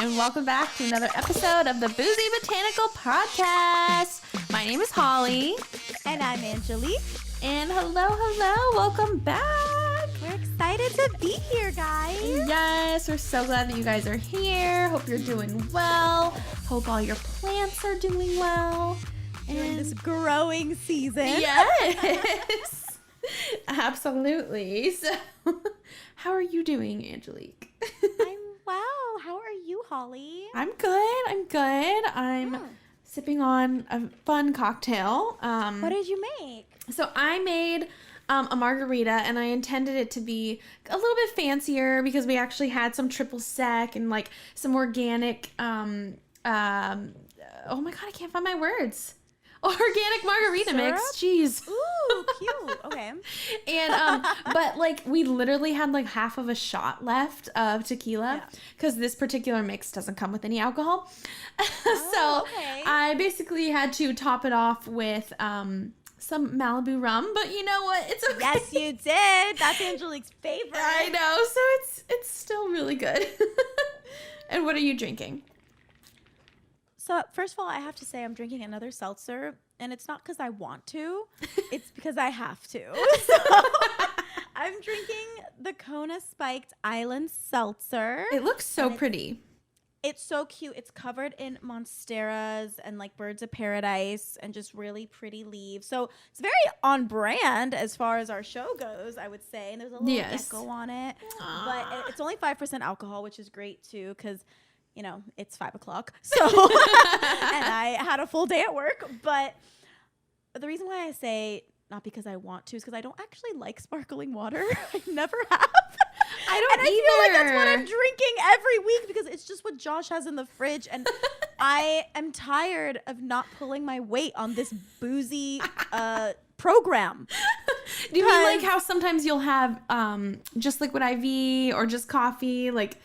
and welcome back to another episode of the Boozy Botanical podcast. My name is Holly. And I'm Angelique. And hello, welcome back. We're excited to be here, guys. Yes, we're so glad that you guys are here. Hope you're doing well. Hope all your plants are doing well. During this growing season. Yes. Absolutely. So, how are you doing, Angelique? I'm well. How are you, Holly? I'm good. I'm sipping on a fun cocktail. What did you make? So I made a margarita, and I intended it to be a little bit fancier because we actually had some triple sec and like some organic. Oh my god, I can't find my words. Organic margarita mix. Jeez. Ooh, cute. Okay. And but like we literally had like half of a shot left of tequila because this particular mix doesn't come with any alcohol. So okay. I basically had to top it off with some Malibu rum, but you know what? It's okay. Yes, you did. That's Angelique's favorite. I know. So it's still really good. And what are you drinking? So first of all, I have to say I'm drinking another seltzer, and it's not because I want to. It's because I have to. So I'm drinking the Kona Spiked Island Seltzer. It looks so pretty. It's so cute. It's covered in monsteras and like birds of paradise and just really pretty leaves. So it's very on brand as far as our show goes, I would say. And there's a little gecko on it. Aww. But it's only 5% alcohol, which is great too because, you know, it's 5 o'clock. So, and I had a full day at work. But the reason why I say not because I want to is because I don't actually like sparkling water. I never have. I don't and either. I feel like that's what I'm drinking every week because it's just what Josh has in the fridge. And I am tired of not pulling my weight on this boozy program. Do you mean like how sometimes you'll have just liquid IV or just coffee, like,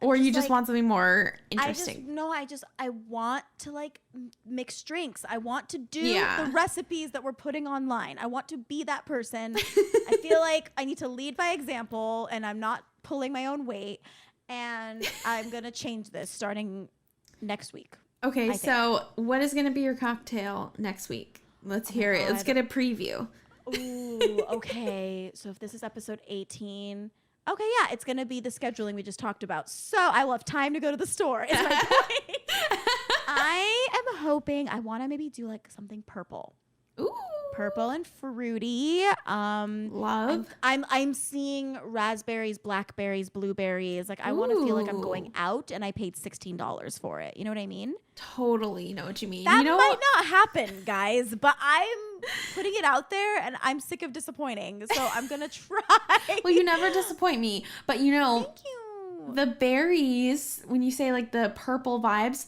or you just want something more interesting? I want to like mix drinks. I want to do the recipes that we're putting online. I want to be that person. I feel like I need to lead by example, and I'm not pulling my own weight. And I'm going to change this starting next week. Okay, so what is going to be your cocktail next week? Let's hear it. Let's get a preview. Ooh, okay. So if this is episode 18... Okay, yeah, it's going to be the scheduling we just talked about. So I will have time to go to the store is my point. I am hoping I want to maybe do like something purple. Ooh. Purple and fruity. Love. I'm seeing raspberries, blackberries, blueberries. Like I want to feel like I'm going out and I paid $16 for it. You know what I mean? Totally know what you mean. That might not happen, guys, but I'm putting it out there and I'm sick of disappointing. So I'm going to try. Well, you never disappoint me. But you know, thank you. The berries, when you say like the purple vibes,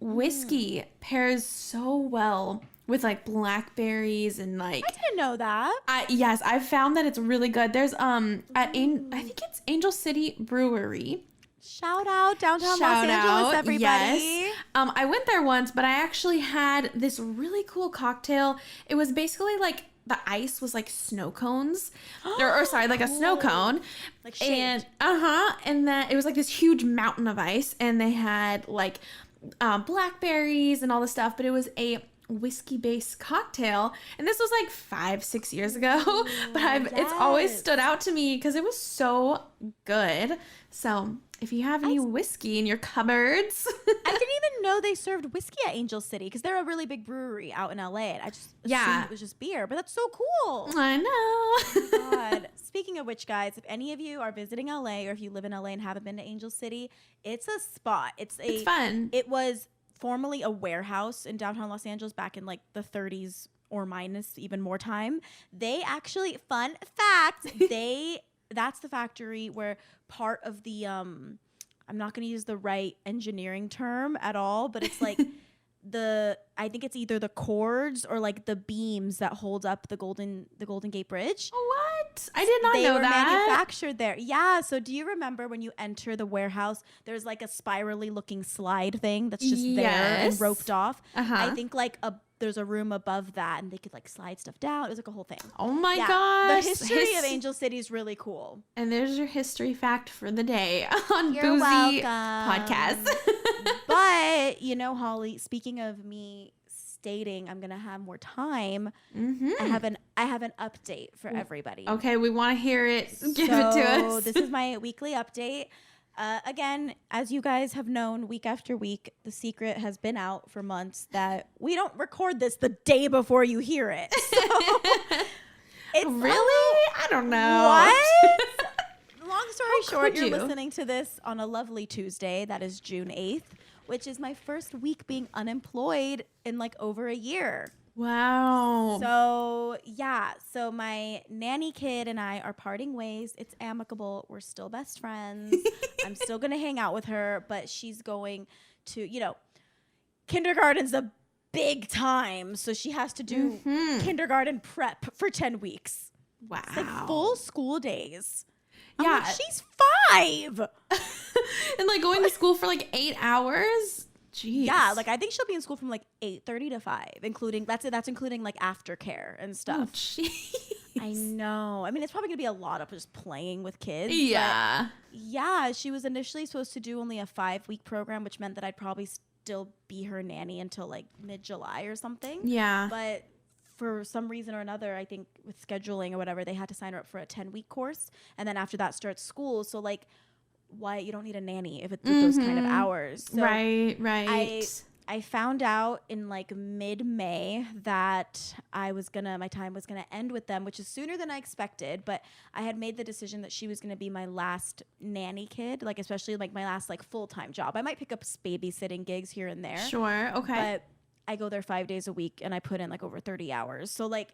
whiskey pairs so well with like blackberries and like. I didn't know that. Yes, I've found that it's really good. There's I think it's Angel City Brewery. Shout out downtown Los Angeles, everybody. Yes. I went there once, but I actually had this really cool cocktail. It was basically like the ice was like snow cones, or sorry, like a snow cone, like shaved. And then it was like this huge mountain of ice, and they had like blackberries and all this stuff, but it was a whiskey-based cocktail, and this was like 5-6 years ago. But it's always stood out to me because it was so good. So if you have any whiskey in your cupboards. I didn't even know they served whiskey at Angel City because they're a really big brewery out in LA. And I just assumed it was just beer, but that's so cool. I know. Oh my God. Speaking of which, guys, if any of you are visiting LA or if you live in LA and haven't been to Angel City, it's a spot. It's fun. It was formerly a warehouse in downtown Los Angeles back in like the 30s or minus even more time. They actually, fun fact, that's the factory where part of the I'm not going to use the right engineering term at all, but it's like I think it's either the cords or like the beams that hold up the Golden Gate Bridge. What? I did not know that. They were manufactured there. Yeah. So do you remember when you enter the warehouse, there's like a spirally looking slide thing that's just there and roped off? I think like there's a room above that, and they could like slide stuff down. It was like a whole thing. Oh my gosh. The history of Angel City is really cool. And there's your history fact for the day on You're Boozy welcome. Podcast. But, you know, Holly, speaking of me stating I'm going to have more time, I have an update for everybody. Okay, we want to hear it. Give it to us. This is my weekly update. Again, as you guys have known week after week, the secret has been out for months that we don't record this the day before you hear it. So it's really? I don't know. What? Long story short, you're you? listening to this on a lovely Tuesday. That is June 8th, which is my first week being unemployed in like over a year. Wow. So, yeah. So my nanny kid and I are parting ways. It's amicable. We're still best friends. I'm still going to hang out with her, but she's going to, you know, kindergarten's a big time. So she has to do kindergarten prep for 10 weeks. Wow. It's like full school days. Yeah. Like, she's 5. And like going to school for like 8 hours? Jeez. Yeah, like I think she'll be in school from like 8:30 to 5, including that's including like aftercare and stuff. Oh, jeez. I know. I mean, it's probably gonna be a lot of just playing with kids. Yeah. Yeah, she was initially supposed to do only a 5-week program, which meant that I'd probably still be her nanny until like mid-July or something. Yeah. But for some reason or another, I think with scheduling or whatever, they had to sign her up for a 10-week course, and then after that starts school. So like, why you don't need a nanny if it's with those kind of hours? So right. I found out in like mid-May that my time was gonna end with them, which is sooner than I expected. But I had made the decision that she was gonna be my last nanny kid, like especially like my last like full-time job. I might pick up babysitting gigs here and there. Sure. Okay. But I go there 5 days a week and I put in like over 30 hours. So like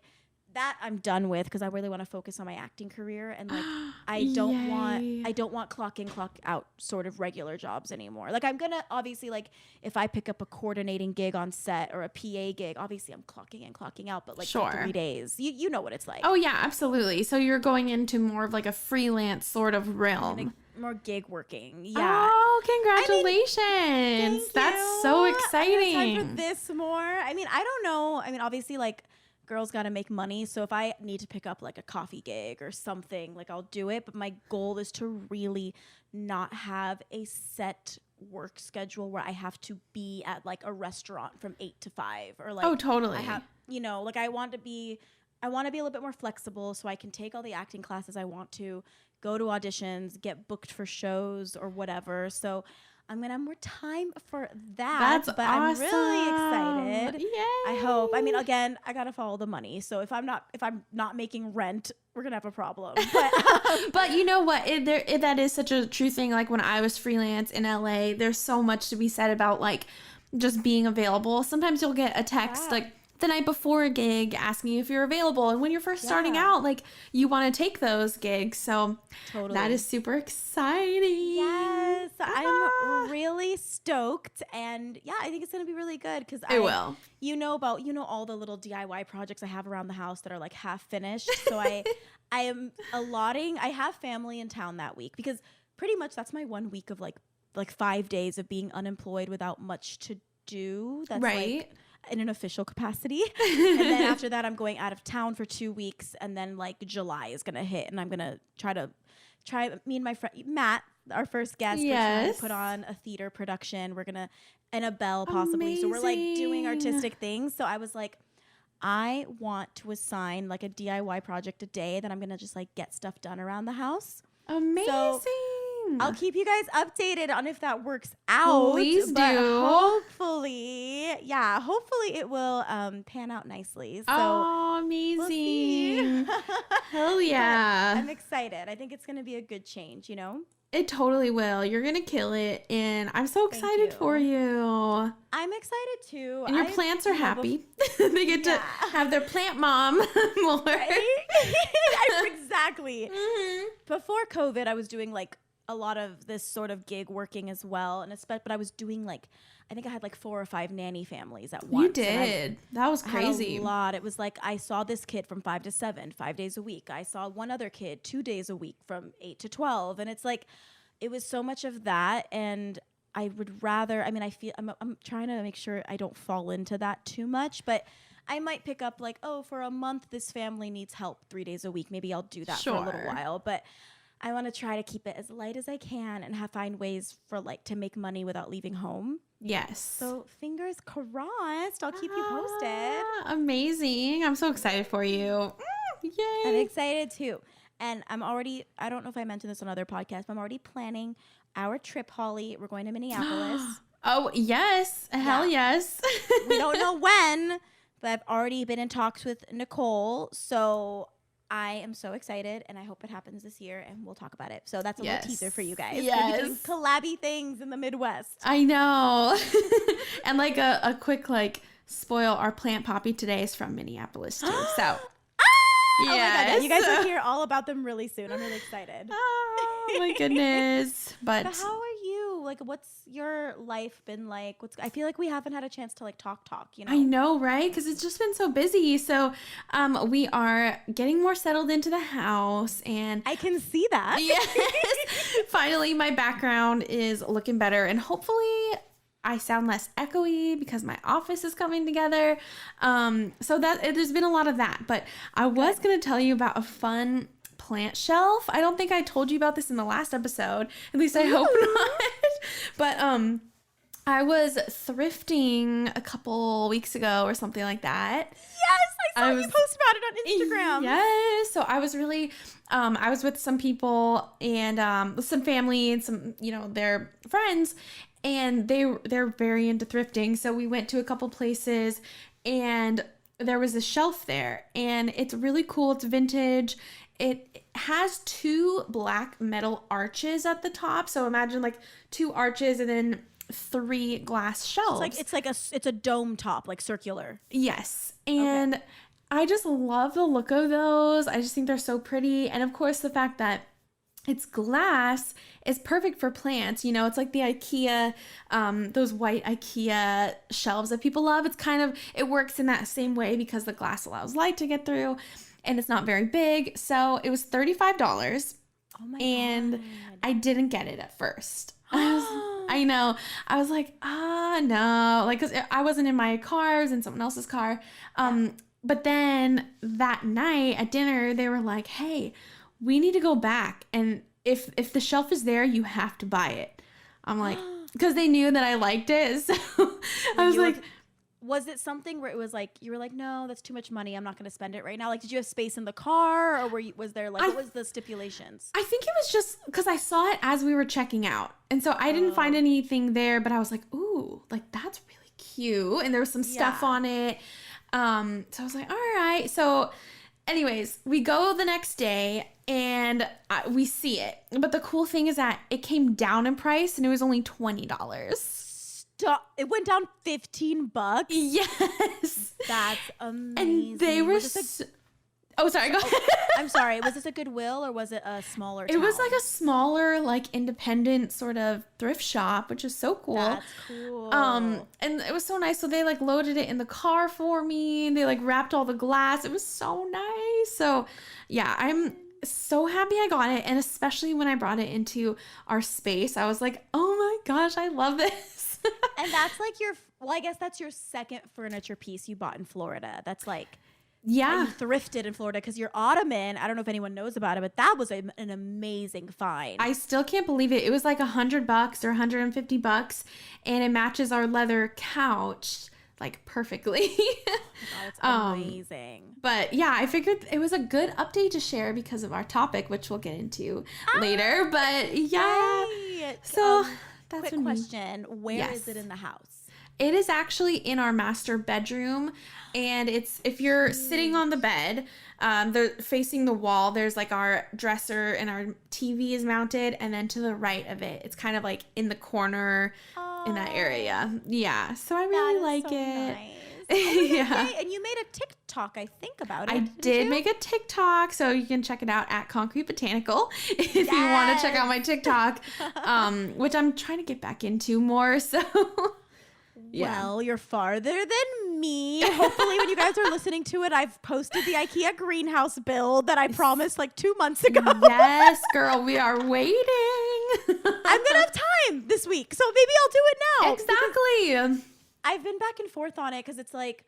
that I'm done with because I really want to focus on my acting career, and like I don't want clock in, clock out sort of regular jobs anymore. Like I'm gonna obviously, like if I pick up a coordinating gig on set or a PA gig, obviously I'm clocking in, clocking out, but like for 3 days, you know what it's like. Oh yeah, absolutely. So you're going into more of like a freelance sort of realm. More gig working. Yeah. Oh, congratulations. Thank you. That's so exciting. I'm excited for this more. I mean, I don't know. I mean, obviously, like, girls got to make money. So if I need to pick up like a coffee gig or something, like I'll do it. But my goal is to really not have a set work schedule where I have to be at like a restaurant from 8 to 5 or like, oh, totally. I have, you know, like I want to be a little bit more flexible so I can take all the acting classes I want to, go to auditions, get booked for shows or whatever. So I'm going to have more time for that. That's but awesome. I'm really excited. Yay. I hope. I mean, again, I got to follow the money. So if I'm not making rent, we're going to have a problem. But, but you know what? That is such a true thing. Like when I was freelance in LA, there's so much to be said about like just being available. Sometimes you'll get a text like the night before a gig asking you if you're available. And when you're first starting out, like you want to take those gigs. So that is super exciting. Yes. I'm really stoked. And yeah, I think it's going to be really good because I will. You know all the little DIY projects I have around the house that are like half finished. So I have family in town that week because pretty much that's my 1 week of like 5 days of being unemployed without much to do. That's like in an official capacity. And then after that, I'm going out of town for 2 weeks. And then like July is going to hit and I'm going to try me and my friend, Matt, our first guest, we're trying to put on a theater production. We're going to, and a bell possibly. Amazing. So we're like doing artistic things. So I was like, I want to assign like a DIY project a day that I'm going to just like get stuff done around the house. Amazing. So I'll keep you guys updated on if that works out. Please but do. Hopefully it will pan out nicely. So amazing. We'll Hell yeah. I'm excited. I think it's going to be a good change, you know? It totally will. You're going to kill it. And I'm so excited for you. I'm excited too. And your plants are happy. They get to have their plant mom more. Exactly. Mm-hmm. Before COVID, I was doing like a lot of this sort of gig working as well, but I was doing like, I think I had like 4 or 5 nanny families at once. You did. That was crazy. I had a lot. It was like I saw this kid from 5 to 7, 5 days a week. I saw one other kid 2 days a week from 8 to 12, and it's like it was so much of that. And I would rather, I mean, I'm trying to make sure I don't fall into that too much, but I might pick up like, oh, for a month, this family needs help 3 days a week. Maybe I'll do that for a little while, but I want to try to keep it as light as I can and find ways for like to make money without leaving home. Yes. So fingers crossed. I'll keep you posted. Amazing. I'm so excited for you. Yay. I'm excited too. And I don't know if I mentioned this on other podcasts, but I'm already planning our trip, Holly. We're going to Minneapolis. Oh, yes. Hell yes. We don't know when, but I've already been in talks with Nicole. So I am so excited, and I hope it happens this year, and we'll talk about it. So that's a little teaser for you guys. Yes. We'll be doing collabby things in the Midwest. I know. And like a quick like spoil, our plant poppy today is from Minneapolis too. So Oh my God, yeah, you guys will hear all about them really soon. I'm really excited. Oh my goodness. But how are you? Like, what's your life been like? I feel like we haven't had a chance to like talk, you know? I know, right? Because it's just been so busy. So we are getting more settled into the house, and I can see that. Yes. Finally, my background is looking better, and hopefully I sound less echoey because my office is coming together. So there's been a lot of that. But I was going to tell you about a fun plant shelf. I don't think I told you about this in the last episode. At least I hope not. But I was thrifting a couple weeks ago or something like that. Yes, I saw you post about it on Instagram. Yes. So I was really, I was with some people and some family and some, their friends. And they're very into thrifting. So we went to a couple places and there was a shelf there. And it's really cool. It's vintage. It has 2 black metal arches at the top. So imagine like 2 arches and then 3 glass shelves. It's a dome top, like circular. Yes. And I just love the look of those. I just think they're so pretty. And of course, the fact that it's glass is perfect for plants. It's like the IKEA, those white IKEA shelves that people love. It works in that same way because the glass allows light to get through and it's not very big. So it was $35. Oh my and God. I didn't get it at first. I know. I was like, no. Like, 'cause I wasn't in my car. I was in someone else's car. But then that night at dinner, they were like, hey, we need to go back, and if the shelf is there, you have to buy it. I'm like, because they knew that I liked it, so I was like, was it something where it was like you were like, no, that's too much money, I'm not going to spend it right now? Like, did you have space in the car, or was there like what was the stipulations? I think it was just because I saw it as we were checking out, and so I didn't find anything there, but I was like, ooh, like that's really cute, and there was some stuff on it. So I was like, all right. So anyways, we go the next day and we see it. But the cool thing is that it came down in price and it was only $20. Stop. It went down $15? Yes. That's amazing. And they were oh, sorry. Go ahead. I'm sorry. Was this a Goodwill or was it a smaller town? It was like a smaller, like independent sort of thrift shop, which is so cool. That's cool. And it was so nice. So they like loaded it in the car for me. They like wrapped all the glass. It was so nice. So yeah, I'm so happy I got it. And especially when I brought it into our space, I was like, oh my gosh, I love this. And that's like I guess that's your second furniture piece you bought in Florida. That's like, yeah, you thrifted in Florida, because your ottoman, I don't know if anyone knows about it, but that was an amazing find. I still can't believe it. It was like $100 or $150, and it matches our leather couch like perfectly. Oh, that's amazing. But yeah, I figured it was a good update to share because of our topic, which we'll get into later. But yeah, so that's quick question: where is it in the house? It is actually in our master bedroom, and it's if you're sitting on the bed, they're facing the wall. There's like our dresser and our TV is mounted, and then to the right of it, it's kind of like in the corner in that area. Yeah, so I really like it. Nice. Oh, yeah, and you made a TikTok, I think, about it. I did make a TikTok, so you can check it out at Concrete Botanical if you want to check out my TikTok, which I'm trying to get back into more. So. Yeah. Well, you're farther than me. Hopefully, when you guys are listening to it, I've posted the IKEA greenhouse build that I promised like 2 months ago. Yes, girl, we are waiting. I'm gonna have time this week, so maybe I'll do it now. Exactly. I've been back and forth on it because it's like,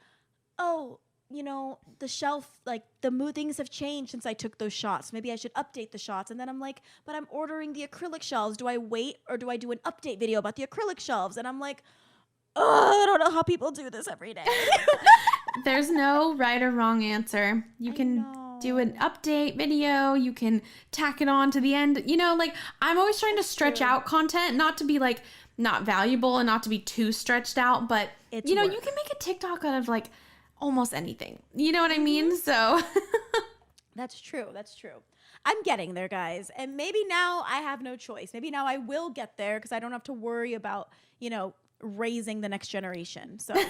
oh, you know, the shelf, like the mood things have changed since I took those shots. Maybe I should update the shots. And then I'm like, but I'm ordering the acrylic shelves. Do I wait or do I do an update video about the acrylic shelves? And I'm like, oh, I don't know how people do this every day. There's no right or wrong answer. You can do an update video. You can tack it on to the end. You know, like I'm always trying to stretch out content, not to be like not valuable and not to be too stretched out, but you know, you can make a TikTok out of like almost anything. You know what I mean? So That's true. That's true. I'm getting there, guys. And maybe now I have no choice. Maybe now I will get there because I don't have to worry about, you know, raising the next generation. So well,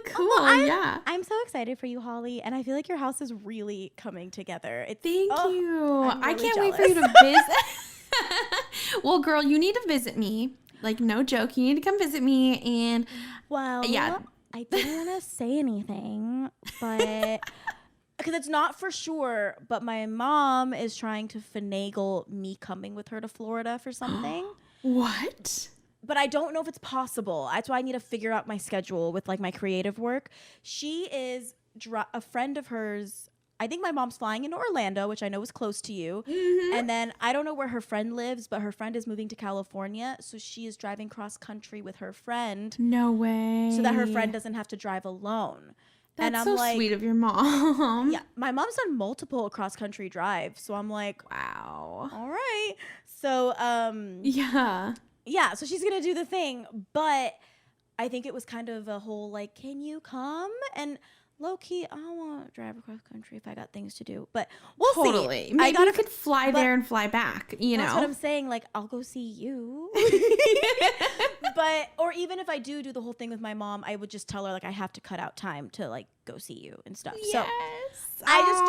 cool. Yeah. I'm so excited for you, Holly. And I feel like your house is really coming together. Thank you. I'm really I can't wait jealous. for you to visit. Well, girl, you need to visit me. Like, no joke. You need to come visit me. And well, yeah. I didn't want to say anything, but because it's not for sure. But my mom is trying to finagle me coming with her to Florida for something. What? But I don't know if it's possible. That's why I need to figure out my schedule with like my creative work. She is a friend of hers. I think my mom's flying into Orlando, which I know is close to you. Mm-hmm. And then I don't know where her friend lives, but her friend is moving to California. So she is driving cross country with her friend. No way. So that her friend doesn't have to drive alone. That's and I'm so like, sweet of your mom. Yeah, my mom's done multiple cross country drives. So I'm like, wow. All right. So yeah, so she's going to do the thing. But I think it was kind of a whole like, can you come? And low-key, I don't want to drive across country if I got things to do. But we'll see. Totally. Maybe you could fly there and fly back, you know? That's what I'm saying. Like, I'll go see you. But, or even if I do the whole thing with my mom, I would just tell her, like, I have to cut out time to, like, go see you and stuff. Yes. So I just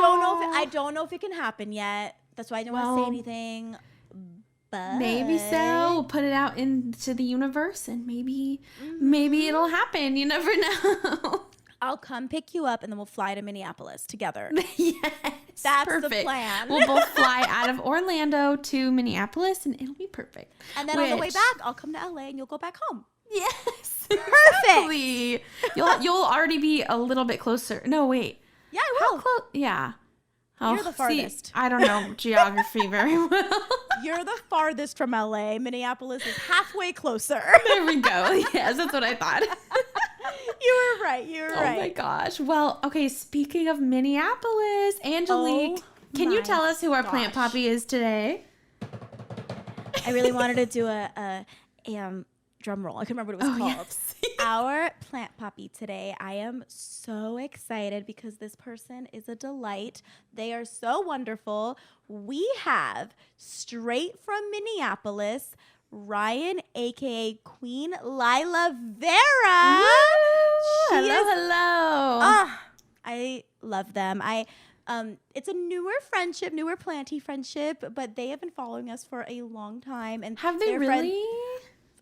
don't know if it can happen yet. That's why I don't want to say anything. But maybe so. We'll put it out into the universe and maybe it'll happen. You never know. I'll come pick you up and then we'll fly to Minneapolis together. Yes. That's perfect. the plan. We'll both fly out of Orlando to Minneapolis and it'll be perfect. And then on the way back, I'll come to LA and you'll go back home. Yes. Perfect. You'll already be a little bit closer. No, wait. Yeah, I will. How close? Yeah. You're the farthest. See, I don't know geography very well. You're the farthest from LA. Minneapolis is halfway closer. There we go. Yes, that's what I thought. You were right. Oh my gosh. Well, okay, speaking of Minneapolis, Angelique, can you tell us who our plant poppy is today? I really wanted to do a drum roll. I couldn't remember what it was called. Yes. Our plant poppy today. I am so excited because this person is a delight. They are so wonderful. We have straight from Minneapolis, Ryan, aka Queen Lila Vera. Hello. I love them. It's a newer planty friendship, but they have been following us for a long time. And have they really?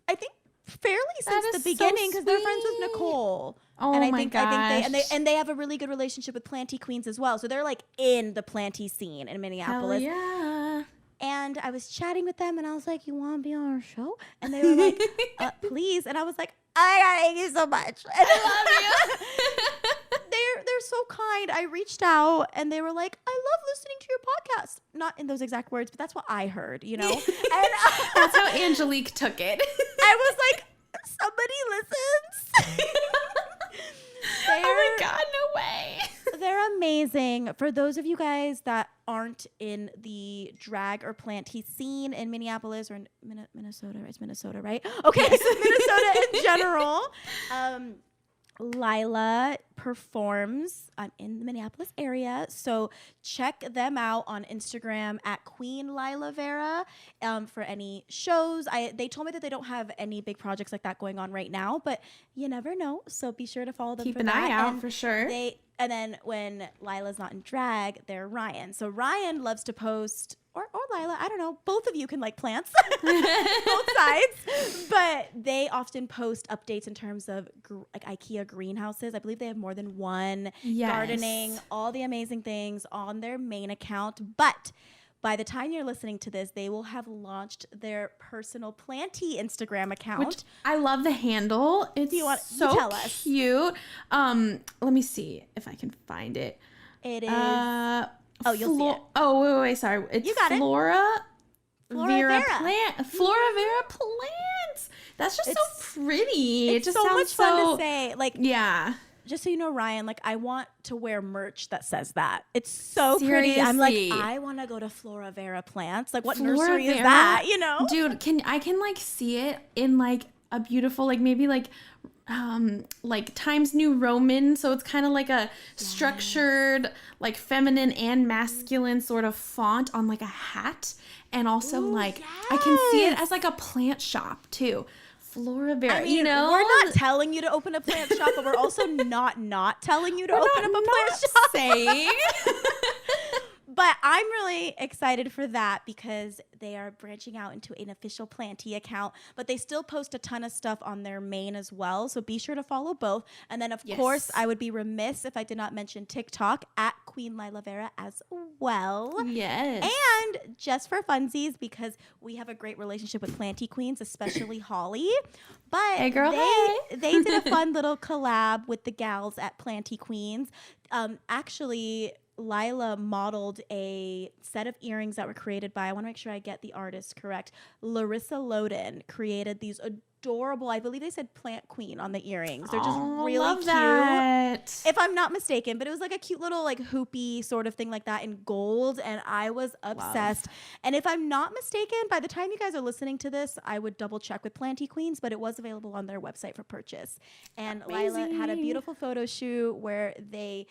I think fairly since the beginning because they're friends with Nicole. Oh and my gosh. I think they have a really good relationship with Planty Queens as well. So they're like in the Planty scene in Minneapolis. Hell yeah. And I was chatting with them and I was like, you want to be on our show? And they were like, please. And I was like, thank you so much. And I love you. They're so kind. I reached out and they were like, I love listening to your podcast. Not in those exact words, but that's what I heard, you know? And that's how Angelique took it. I was like, somebody listens. Oh my God, no way. They're amazing. For those of you guys that aren't in the drag or planty scene in Minneapolis or in Minnesota, it's Minnesota, right? Okay, so Minnesota in general. Lila performs in the Minneapolis area, so check them out on Instagram at Queen Lila Vera for any shows. They told me that they don't have any big projects like that going on right now, but you never know. So be sure to follow them. Keep an eye out for sure. And then when Lila's not in drag, they're Ryan. So Ryan loves to post. Or Lila, I don't know. Both of you can like plants, both sides. But they often post updates in terms of like IKEA greenhouses. I believe they have more than one. Yes. Gardening, all the amazing things on their main account. But by the time you're listening to this, they will have launched their personal Planty Instagram account. Which I love the handle. It's you so tell us. cute. Let me see if I can find it. It is. You'll see it. Oh, wait, sorry. It's You got it. Flora Vera Vera. plant. Flora Vera plants. That's just so pretty. It's it just so sounds much fun to say. Like, yeah. just so you know, Ryan, like, I want to wear merch that says that. It's so pretty. I'm like, I want to go to Flora Vera plants. Like, what nursery is that? You know, dude, I can like see it in like a beautiful, like maybe like Times New Roman, so it's kind of like a structured, like feminine and masculine sort of font on like a hat, and also I can see it as like a plant shop too. Flora Bear, I mean, you know, we're not telling you to open a plant shop, but we're also not telling you to open up a plant shop. Saying. But I'm really excited for that because they are branching out into an official Planty account, but they still post a ton of stuff on their main as well. So be sure to follow both. And then, of course, I would be remiss if I did not mention TikTok at Queen Lila Vera as well. Yes. And just for funsies, because we have a great relationship with Planty Queens, especially Holly. But hey, girl, they did a fun little collab with the gals at Planty Queens. Actually, Lila modeled a set of earrings that were created by, I want to make sure I get the artist correct, Larissa Loden created these adorable, I believe they said Plant Queen on the earrings. They're just really love cute. That. If I'm not mistaken, but it was like a cute little like hoopy sort of thing like that in gold, and I was obsessed. And if I'm not mistaken, by the time you guys are listening to this, I would double check with Planty Queens, but it was available on their website for purchase. And Amazing. Lila had a beautiful photo shoot where they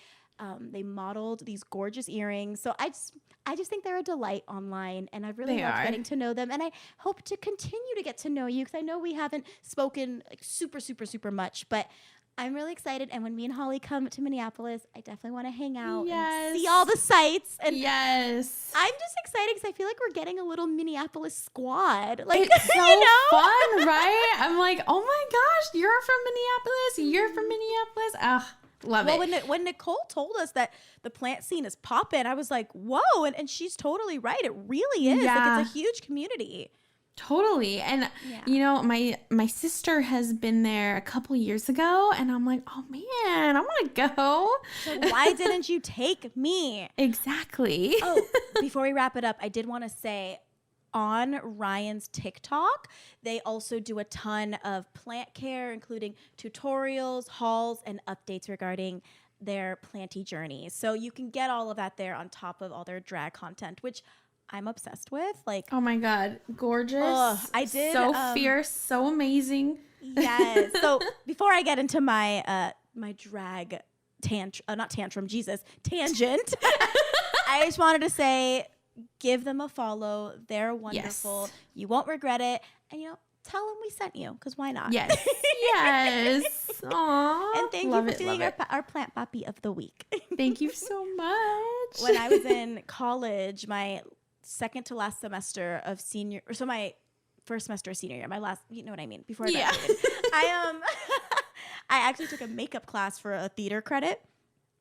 modeled these gorgeous earrings. So I just think they're a delight online, and I've really loved getting to know them. And I hope to continue to get to know you, because I know we haven't spoken like super much, but I'm really excited. And when me and Holly come to Minneapolis, I definitely want to hang out and see all the sights. And I'm just excited because I feel like we're getting a little Minneapolis squad. Like, it's so you know? fun, right? I'm like, oh my gosh, you're from Minneapolis. You're from Minneapolis. Ugh. Love it. Well, when Nicole told us that the plant scene is popping, I was like, whoa. And she's totally right. It really is. Yeah. Like, it's a huge community. Totally. And, you know, my sister has been there a couple years ago, and I'm like, oh, man, I want to go. So why didn't you take me? Exactly. Oh, before we wrap it up, I did want to say, on Ryan's TikTok, they also do a ton of plant care, including tutorials, hauls, and updates regarding their planty journeys. So you can get all of that there on top of all their drag content, which I'm obsessed with. Like, oh my God, gorgeous. I did. So fierce, so amazing. Yes. So before I get into my my drag tangent, I just wanted to say, give them a follow. They're wonderful. Yes. You won't regret it. And, you know, tell them we sent you, because why not? Yes. Yes. Aww. And thank you for being our plant puppy of the week. Thank you so much. When I was in college, my second to last semester of my first semester of senior year, my last, you know what I mean, before I graduated, I actually took a makeup class for a theater credit.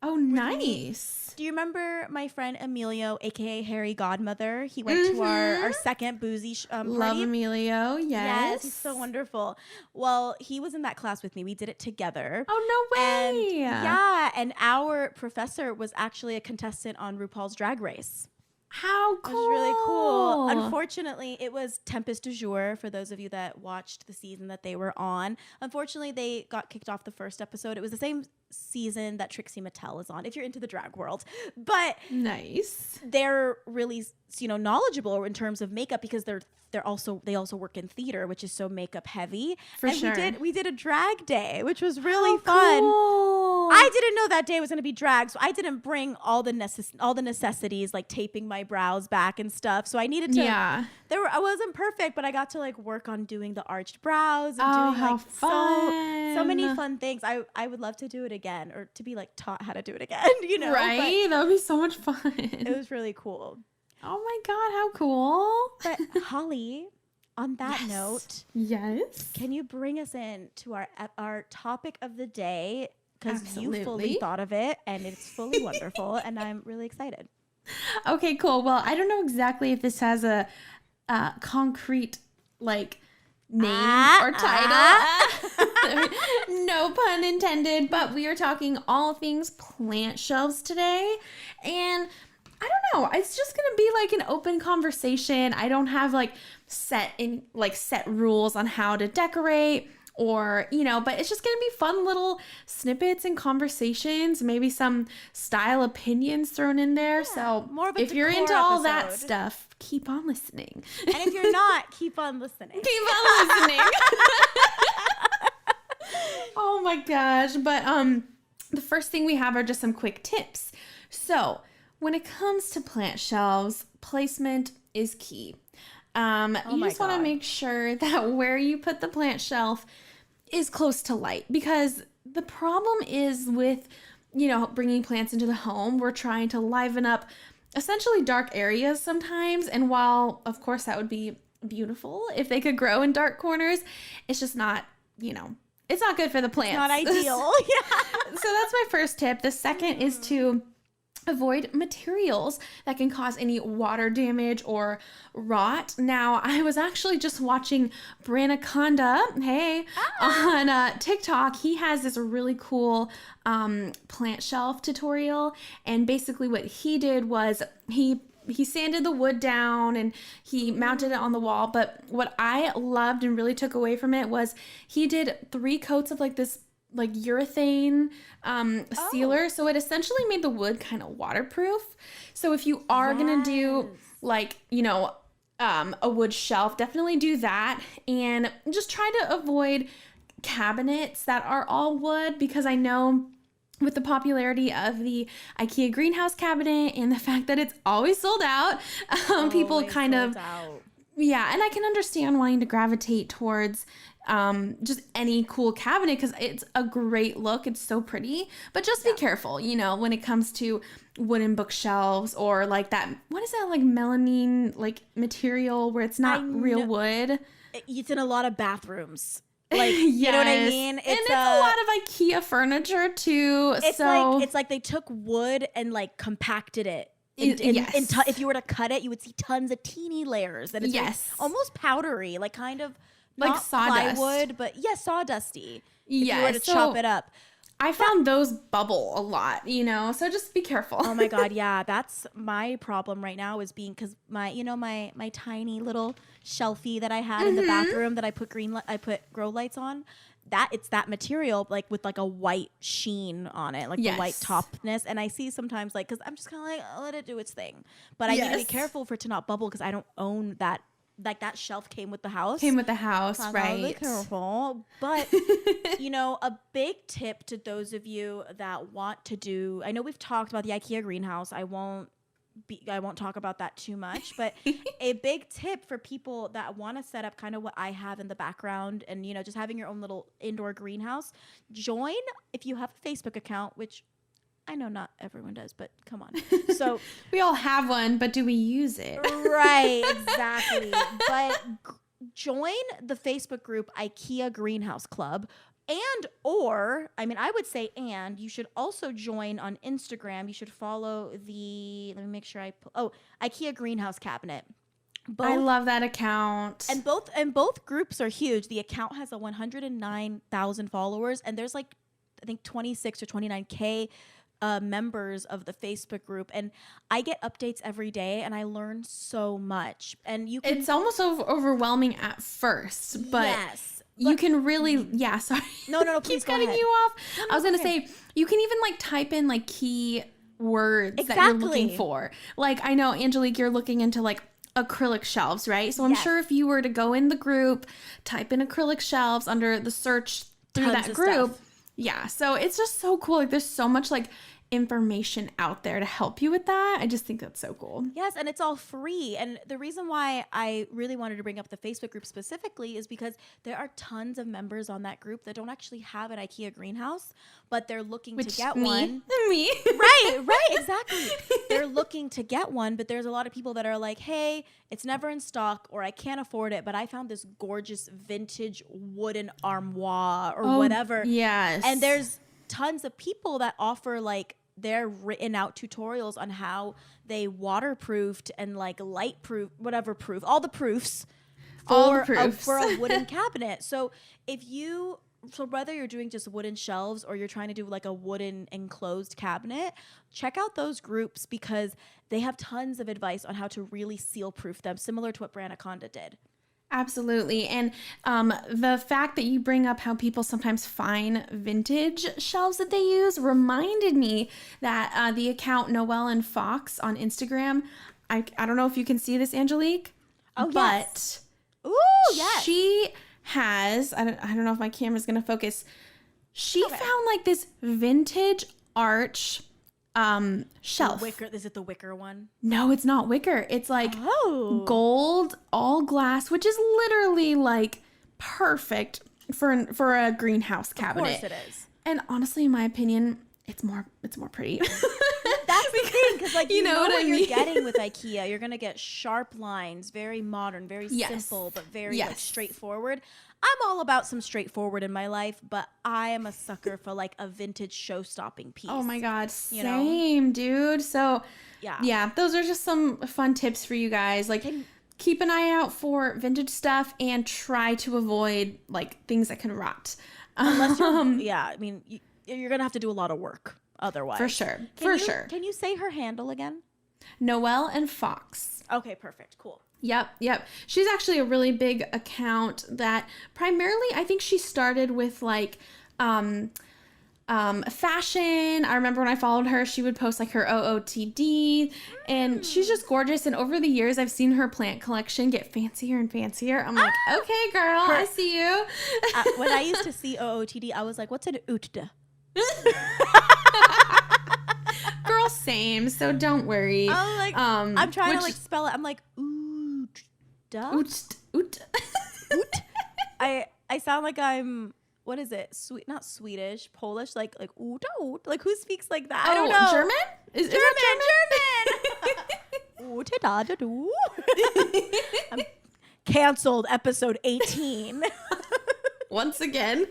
Oh, nice. Do you remember my friend Emilio, aka Harry Godmother? He went to our second boozy party. Love Emilio. Yes. He's so wonderful. Well, he was in that class with me. We did it together. Oh, no way. And our professor was actually a contestant on RuPaul's Drag Race. How cool. It was really cool. Unfortunately, it was Tempest du Jour for those of you that watched the season that they were on. Unfortunately, they got kicked off the first episode. It was the same season that Trixie Mattel is on, if you're into the drag world. But nice. They're really, you know, knowledgeable in terms of makeup, because they also work in theater, which is so makeup heavy. For sure. We did a drag day, which was really fun. Cool. I didn't know that day was going to be drag, so I didn't bring all the necessities, like taping my brows back and stuff. So I needed to. Yeah. I wasn't perfect, but I got to like work on doing the arched brows and doing like so many fun things. I would love to do it again, or to be like taught how to do it again. You know, right? That would be so much fun. It was really cool. Oh my God, how cool. But Holly, on that note, yes, can you bring us in to our topic of the day? Because you fully thought of it, and it's fully wonderful, and I'm really excited. Okay, cool. Well, I don't know exactly if this has a concrete like name or title. No pun intended, but we are talking all things plant shelves today. And I don't know, it's just gonna be like an open conversation. I don't have like set rules on how to decorate or, but it's just gonna be fun little snippets and conversations, maybe some style opinions thrown in there. So more of a if you're into all that episode. stuff, keep on listening. And if you're not, keep on listening. Keep on listening. Oh my gosh. But the first thing we have are just some quick tips. So when it comes to plant shelves, placement is key. You just want to make sure that where you put the plant shelf is close to light, because the problem is with, bringing plants into the home, we're trying to liven up essentially dark areas sometimes. And while, of course, that would be beautiful if they could grow in dark corners, it's just not, it's not good for the plants. Not ideal. Yeah. So that's my first tip. The second is to avoid materials that can cause any water damage or rot. Now, I was actually just watching Branaconda, on TikTok. He has this really cool plant shelf tutorial, and basically what he did was he sanded the wood down and he mounted it on the wall. But what I loved and really took away from it was he did 3 coats of this urethane sealer. So it essentially made the wood kind of waterproof. So if you are gonna do a wood shelf, definitely do that. And just try to avoid cabinets that are all wood, because I know with the popularity of the IKEA greenhouse cabinet and the fact that it's always sold out, people kind of yeah, and I can understand wanting to gravitate towards just any cool cabinet because it's a great look. It's so pretty, but just be careful, when it comes to wooden bookshelves or that, what is that, melamine, material where it's not real wood. It's in a lot of bathrooms. You know what I mean? It's a lot of IKEA furniture too. It's like they took wood and compacted it. If you were to cut it, you would see tons of teeny layers, and it's almost powdery, kind of not sawdust. plywood, but sawdusty. Yeah, if you were to chop it up. I found those bubble a lot, so just be careful. Oh my God, yeah, that's my problem right now is because my tiny little shelfie that I had in the bathroom that I put grow lights on. It's that material with a white sheen on it, the white topness, and I see sometimes because I'm just kind of let it do its thing, but I need to be careful for it to not bubble because I don't own that. That shelf came with the house. So right? Be careful, but a big tip to those of you that want to do. I know we've talked about the IKEA greenhouse. I won't talk about that too much, but a big tip for people that want to set up kind of what I have in the background and, just having your own little indoor greenhouse, join if you have a Facebook account, which I know not everyone does, but come on. So we all have one, but do we use it? Right, exactly. But join the Facebook group IKEA Greenhouse Club. I would say you should also join on Instagram. You should follow let me make sure IKEA Greenhouse Cabinet. I love that account. And both groups are huge. The account has 109,000 followers, and there's I think 26 or 29K members of the Facebook group, and I get updates every day, and I learn so much. And it's almost overwhelming at first, but you can really, sorry. No, please go ahead. Keep cutting you off. I was gonna say you can even type in key words that you're looking for. I know, Angelique, you're looking into acrylic shelves, right? So I'm sure if you were to go in the group, type in acrylic shelves under the search through that group. Yeah, so it's just so cool. There's so much information out there to help you with that. I just think that's so cool. Yes, and it's all free. And the reason why I really wanted to bring up the Facebook group specifically is because there are tons of members on that group that don't actually have an IKEA greenhouse, but they're looking to get one. Me. Right, exactly. They're looking to get one, but there's a lot of people that are like, hey, it's never in stock or I can't afford it, but I found this gorgeous vintage wooden armoire or whatever. Yes. And there's tons of people that offer their written out tutorials on how they waterproofed and like light proof, whatever proof, all the proofs for a wooden cabinet. So whether you're doing just wooden shelves or you're trying to do like a wooden enclosed cabinet, check out those groups because they have tons of advice on how to really seal proof them, similar to what Branaconda did. Absolutely. And the fact that you bring up how people sometimes find vintage shelves that they use reminded me that the account Noelle and Fox on Instagram, I don't know if you can see this, Angelique. Oh, but yes. Ooh, yes. She has, I don't know if my camera's going to focus. She found like this vintage arch shelf. Wicker. Is it the wicker one? No, it's not wicker. It's like gold, all glass, which is literally like perfect for a greenhouse cabinet. Of course it is. And honestly, in my opinion, it's more pretty. That's the thing, because like you know what I mean? you're getting with IKEA. You're gonna get sharp lines, very modern, very simple, but very like straightforward. I'm all about some straightforward in my life, but I am a sucker for like a vintage show-stopping piece. Oh my God, same, dude. So yeah, those are just some fun tips for you guys. Like, keep an eye out for vintage stuff and try to avoid like things that can rot. Unless you're, I mean, you're gonna have to do a lot of work otherwise. For sure, sure. Can you say her handle again? Noelle and Fox. Okay, perfect, cool. Yep. She's actually a really big account that primarily, I think she started with like fashion. I remember when I followed her, she would post like her OOTD and she's just gorgeous. And over the years, I've seen her plant collection get fancier and fancier. I'm like, okay, girl, I see you. When I used to see OOTD, I was like, what's an ootda? Girl, same. So don't worry. I'm like, I'm trying to like spell it. I'm like, Oot. I sound like I'm, what is it? Not Swedish, Polish, like oot. Like who speaks like that? I don't know. German? Is German. I'm canceled episode 18. Once again.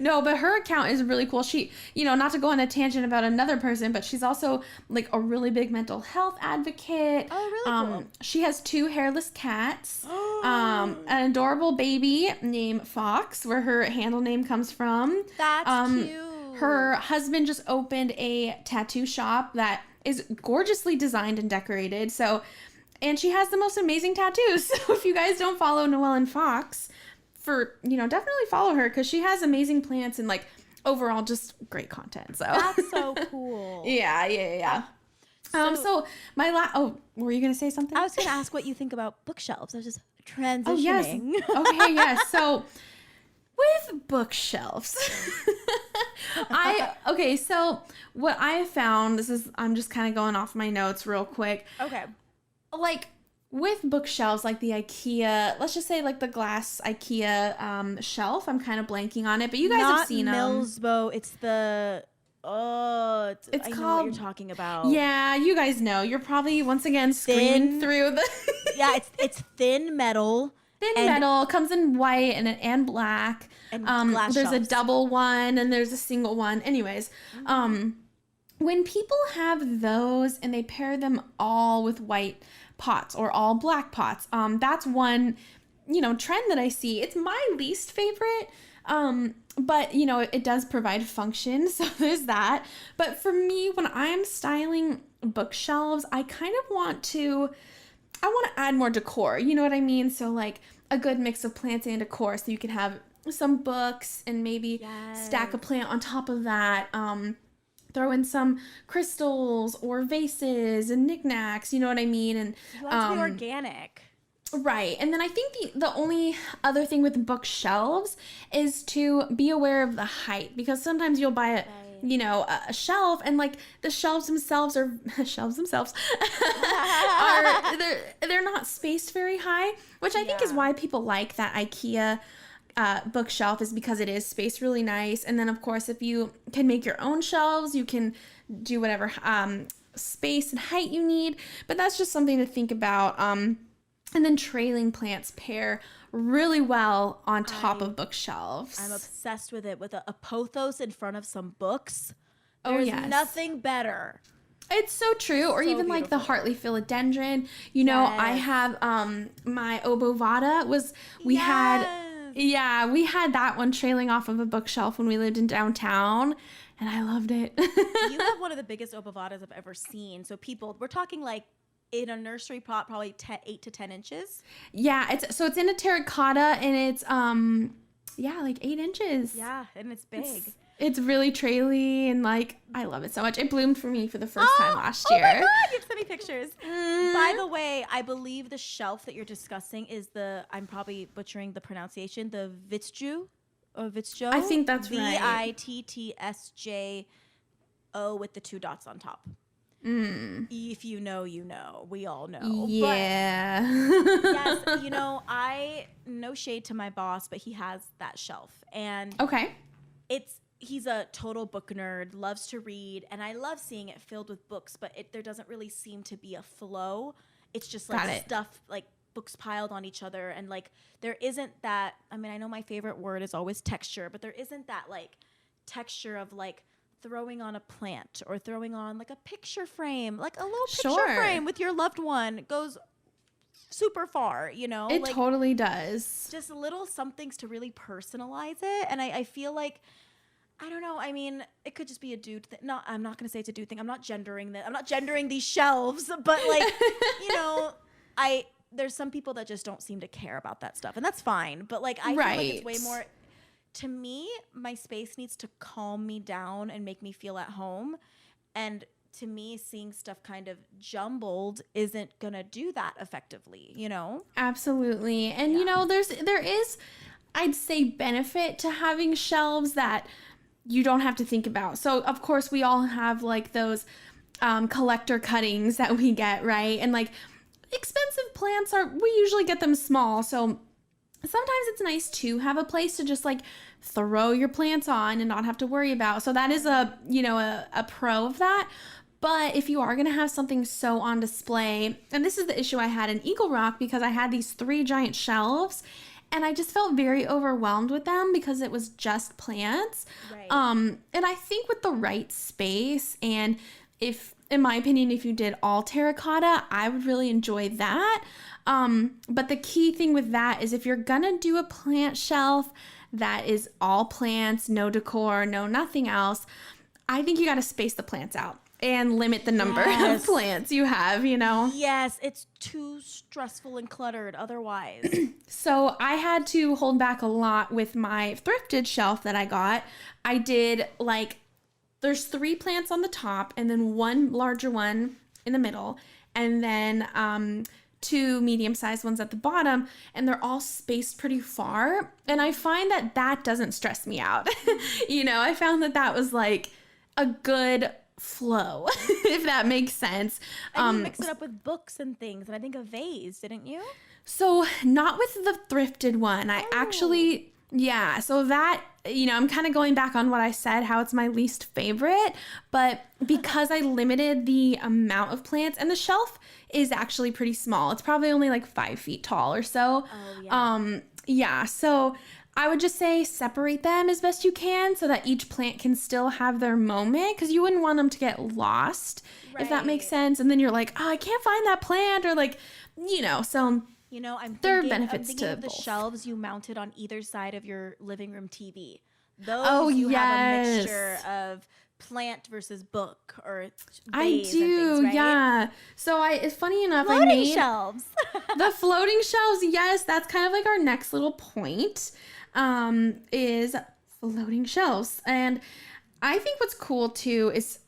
No, but her account is really cool. She, not to go on a tangent about another person, but she's also like a really big mental health advocate. Oh, really cool. She has 2 hairless cats, an adorable baby named Fox, where her handle name comes from. That's cute. Her husband just opened a tattoo shop that is gorgeously designed and decorated. And she has the most amazing tattoos. So if you guys don't follow Noelle and Fox, definitely follow her because she has amazing plants and like overall just great content. So that's so cool. Yeah. So my what were you gonna say something? I was gonna ask what you think about bookshelves. I was just transitioning. Oh yes. Okay, yes. So with bookshelves, so what I found, I'm just kind of going off my notes real quick. Okay. Like, with bookshelves, like the IKEA, let's just say like the glass IKEA shelf, I'm kind of blanking on it, but you guys have seen them. Not Millsbo, it's the, I called, know what you're talking about. Yeah, you guys know. You're probably, once again, screaming through the... Yeah, it's thin metal. Metal, comes in white and black. And glass there's shelves. a double one and there's a single one. Anyways, when people have those and they pair them all with white pots or all black pots, that's one trend that I see. It's my least favorite, but it does provide function, so there's that. But for me, when I'm styling bookshelves, I kind of want to add more decor, you know what I mean? So like a good mix of plants and decor, so you can have some books and maybe stack a plant on top of that. Throw in some crystals or vases and knickknacks, you know what I mean? And you want to be organic. Right. And then I think the only other thing with bookshelves is to be aware of the height, because sometimes you'll buy a shelf and like the shelves themselves are they're not spaced very high, which I think is why people like that IKEA bookshelf, is because it is spaced really nice. And then of course, if you can make your own shelves, you can do whatever space and height you need, but that's just something to think about. And then trailing plants pair really well on top of bookshelves. I'm obsessed with it, with a pothos in front of some books. There's yes. nothing better. It's so true. Or So even like the beautiful. Hartley philodendron. You know, I Yes. have my obovata we had that one trailing off of a bookshelf when we lived in downtown, and I loved it. You have one of the biggest obovatas I've ever seen. So we're talking like in a nursery pot, probably 8 to 10 inches. Yeah, it's in a terracotta, and it's like 8 inches. Yeah, and it's big. It's really traily, and like I love it so much. It bloomed for me for the first time last year. Oh my god, you have sent me pictures. By the way, I believe the shelf that you're discussing is I'm probably butchering the pronunciation, the VITTSJÖ or VITTSJÖ. I think that's right. VITTSJÖ with the 2 dots on top. If you know, you know. We all know. Yeah. But yes, no shade to my boss, but he has that shelf. And Okay. he's a total book nerd, loves to read, and I love seeing it filled with books, but there doesn't really seem to be a flow. It's just like stuff, like books piled on each other, and like there isn't that, I mean, I know my favorite word is always texture, but there isn't that like texture of like throwing on a plant or throwing on like a picture frame, like a little picture frame with your loved one. It goes super far, It like, totally does. just little somethings to really personalize it. And I feel like, I don't know, I mean, it could just be a dude thing. No, I'm not going to say it's a dude thing. I'm not gendering that. I'm not gendering these shelves, but like, there's some people that just don't seem to care about that stuff, and that's fine. But like, I feel like it's way more, to me, my space needs to calm me down and make me feel at home. And to me, seeing stuff kind of jumbled isn't going to do that effectively, Absolutely. And there is, I'd say, benefit to having shelves that you don't have to think about. So of course we all have like those collector cuttings that we get, right? And like expensive plants we usually get them small. So sometimes it's nice to have a place to just like throw your plants on and not have to worry about. So that is a pro of that. But if you are going to have something so on display, and this is the issue I had in Eagle Rock, because I had these 3 giant shelves and I just felt very overwhelmed with them because it was just plants. Right. And I think with the right space, and in my opinion, if you did all terracotta, I would really enjoy that. But the key thing with that is if you're gonna do a plant shelf that is all plants, no decor, no nothing else, I think you gotta space the plants out and limit the number of plants you have, Yes, it's too stressful and cluttered otherwise. So I had to hold back a lot with my thrifted shelf that I got. I did there's 3 plants on the top and then 1 larger one in the middle, and then 2 medium-sized ones at the bottom, and they're all spaced pretty far. And I find that doesn't stress me out. I found that was like a good flow, if that makes sense. And you mix it up with books and things, and I think a vase, didn't you? So not with the thrifted one. I actually, so that, I'm kind of going back on what I said, how it's my least favorite, but because I limited the amount of plants, and the shelf is actually pretty small. It's probably only like 5 feet tall or so. Oh, yeah. So I would just say separate them as best you can so that each plant can still have their moment, because you wouldn't want them to get lost, if that makes sense. And then you're like, oh, I can't find that plant, or like, so there are benefits to of the both. Shelves you mounted on either side of your living room TV. Those have a mixture of plant versus book or vase. I do, and things, right? yeah. So it's funny enough, Floating I made shelves. the floating shelves. Yes, that's kind of like our next little point, is floating shelves. And I think what's cool too is,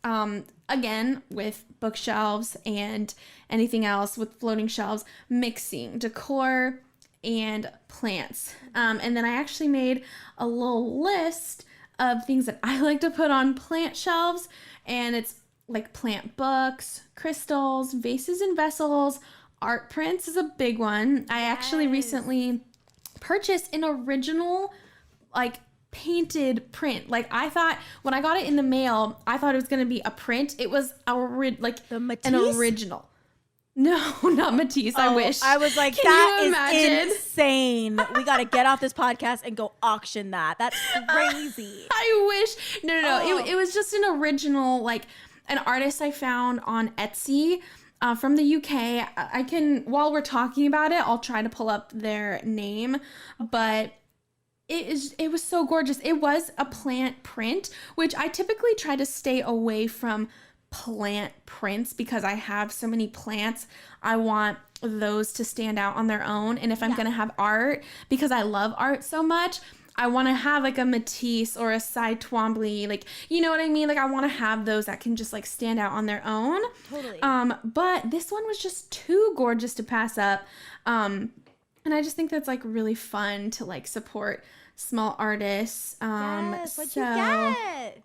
again, with bookshelves and anything else with floating shelves, mixing decor and plants. And then I actually made a little list of things that I like to put on plant shelves, and it's like plant books, crystals, vases and vessels, art prints is a big one. I actually recently purchased an original painted print. I thought when I got it in the mail, I thought it was going to be a print. It was an original. No, not Matisse. I wish. I was like, Can that you is imagine? insane. We got to get off this podcast and go auction that. That's crazy. I wish. No. Oh. It was just an original, like an artist I found on Etsy from the UK. I can, while we're talking about it, I'll try to pull up their name, but it was so gorgeous. It was a plant print, which I typically try to stay away from plant prints because I have so many plants. I want those to stand out on their own. And if I'm going to have art, because I love art so much, I want to have like a Matisse or a Cy Twombly, like, you know what I mean? Like I want to have those that can just like stand out on their own. Totally. But this one was just too gorgeous to pass up. And I just think that's like really fun to like support small artists. Yes, what'd you get?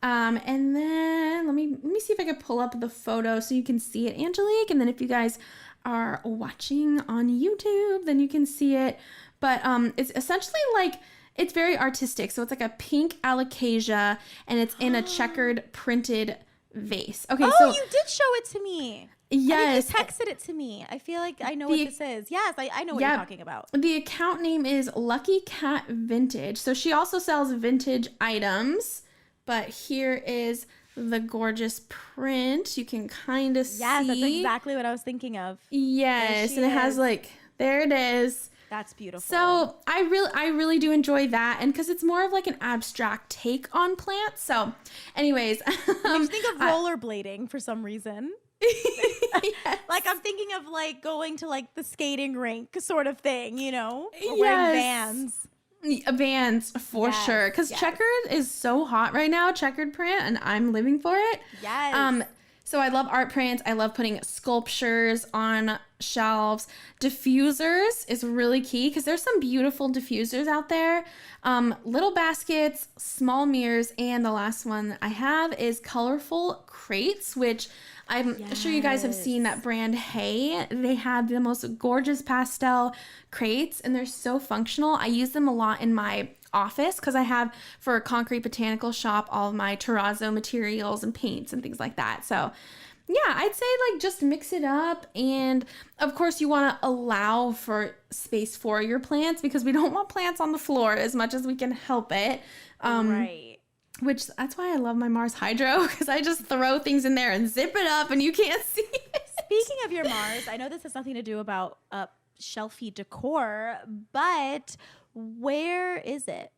And then let me see if I can pull up the photo so you can see it, Angelique. And then if you guys are watching on YouTube, then you can see it. But it's essentially like, it's very artistic. So it's like a pink alocasia and it's in a checkered printed vase. Okay, Oh, so you did show it to me. yes. I think you texted it to me. I feel like I know what this is. Yes, I know what you're talking about. The account name is Lucky Cat Vintage. So she also sells vintage items. But here is the gorgeous print. You can kind of see. Yes, that's exactly what I was thinking of. Yes, and it has like, there it is. That's beautiful. So I really do enjoy that, and because it's more of like an abstract take on plants. So, anyways, I just think of rollerblading for some reason. yes. Like I'm thinking of like going to like the skating rink sort of thing, you know, or Yes. wearing Vans. Vans for sure, because checkered is so hot right now, checkered print, and I'm living for it. Yes. So I love art prints. I love putting sculptures on shelves. Diffusers is really key because there's some beautiful diffusers out there. Little baskets, small mirrors, and the last one I have is colorful crates, which I'm sure you guys have seen that brand Hey. They have the most gorgeous pastel crates and they're so functional. I use them a lot in my office because I have for a concrete botanical shop all of my terrazzo materials and paints and things like that. So yeah, I'd say like just mix it up, and of course you want to allow for space for your plants because we don't want plants on the floor as much as we can help it. Right. Which that's why I love my Mars Hydro because I just throw things in there and zip it up and you can't see it. Speaking of your Mars, I know this has nothing to do about shelfie decor, but where is it?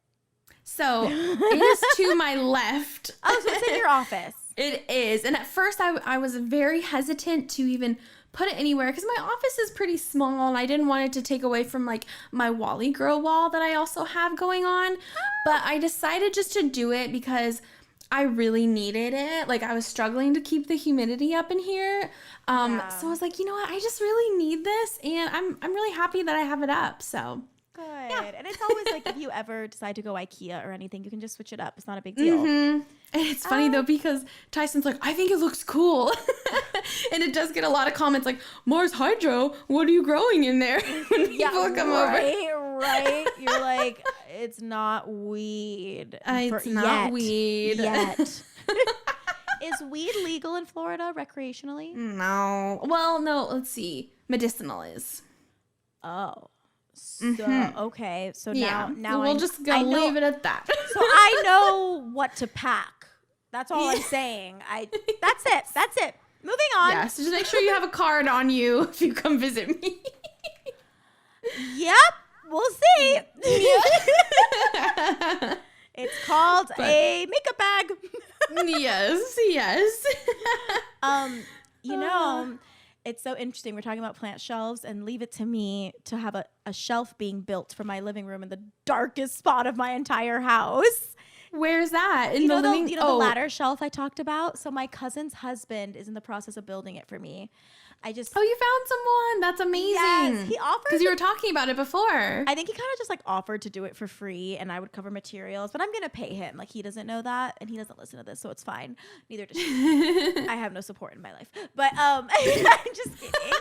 So it is to my left. Oh, so it's in your office. It is. And at first I was very hesitant to even put it anywhere because my office is pretty small and I didn't want it to take away from like my Wally Grow wall that I also have going on. But I decided just to do it because I really needed it. Like I was struggling to keep the humidity up in here. So I was like, you know what? I just really need this and I'm really happy that I have it up. So good. Yeah. And it's always like if you ever decide to go IKEA or anything, you can just switch it up. It's not a big deal. Mm-hmm. And it's funny though because Tyson's like, I think it looks cool. And it does get a lot of comments like, Mars Hydro, what are you growing in there? When people come over. Right. You're like, it's not weed. It's not weed. Yet. Is weed legal in Florida recreationally? No. Well, no, let's see. Medicinal is. Oh. So, okay. So now we'll just go leave it at that. So I know what to pack. That's all I'm saying. That's it. Moving on. Yeah, so just make sure you have a card on you if you come visit me. Yep. We'll see. It's called a makeup bag. Yes. You know, it's so interesting. We're talking about plant shelves, and leave it to me to have a shelf being built for my living room in the darkest spot of my entire house. Where's that? You know the ladder shelf I talked about? So my cousin's husband is in the process of building it for me. Oh, you found someone. That's amazing. Yes, he offered. Because you were talking about it before. I think he kind of just like offered to do it for free and I would cover materials, but I'm going to pay him. Like he doesn't know that and he doesn't listen to this, so it's fine. Neither does she. I have no support in my life. But I'm just kidding.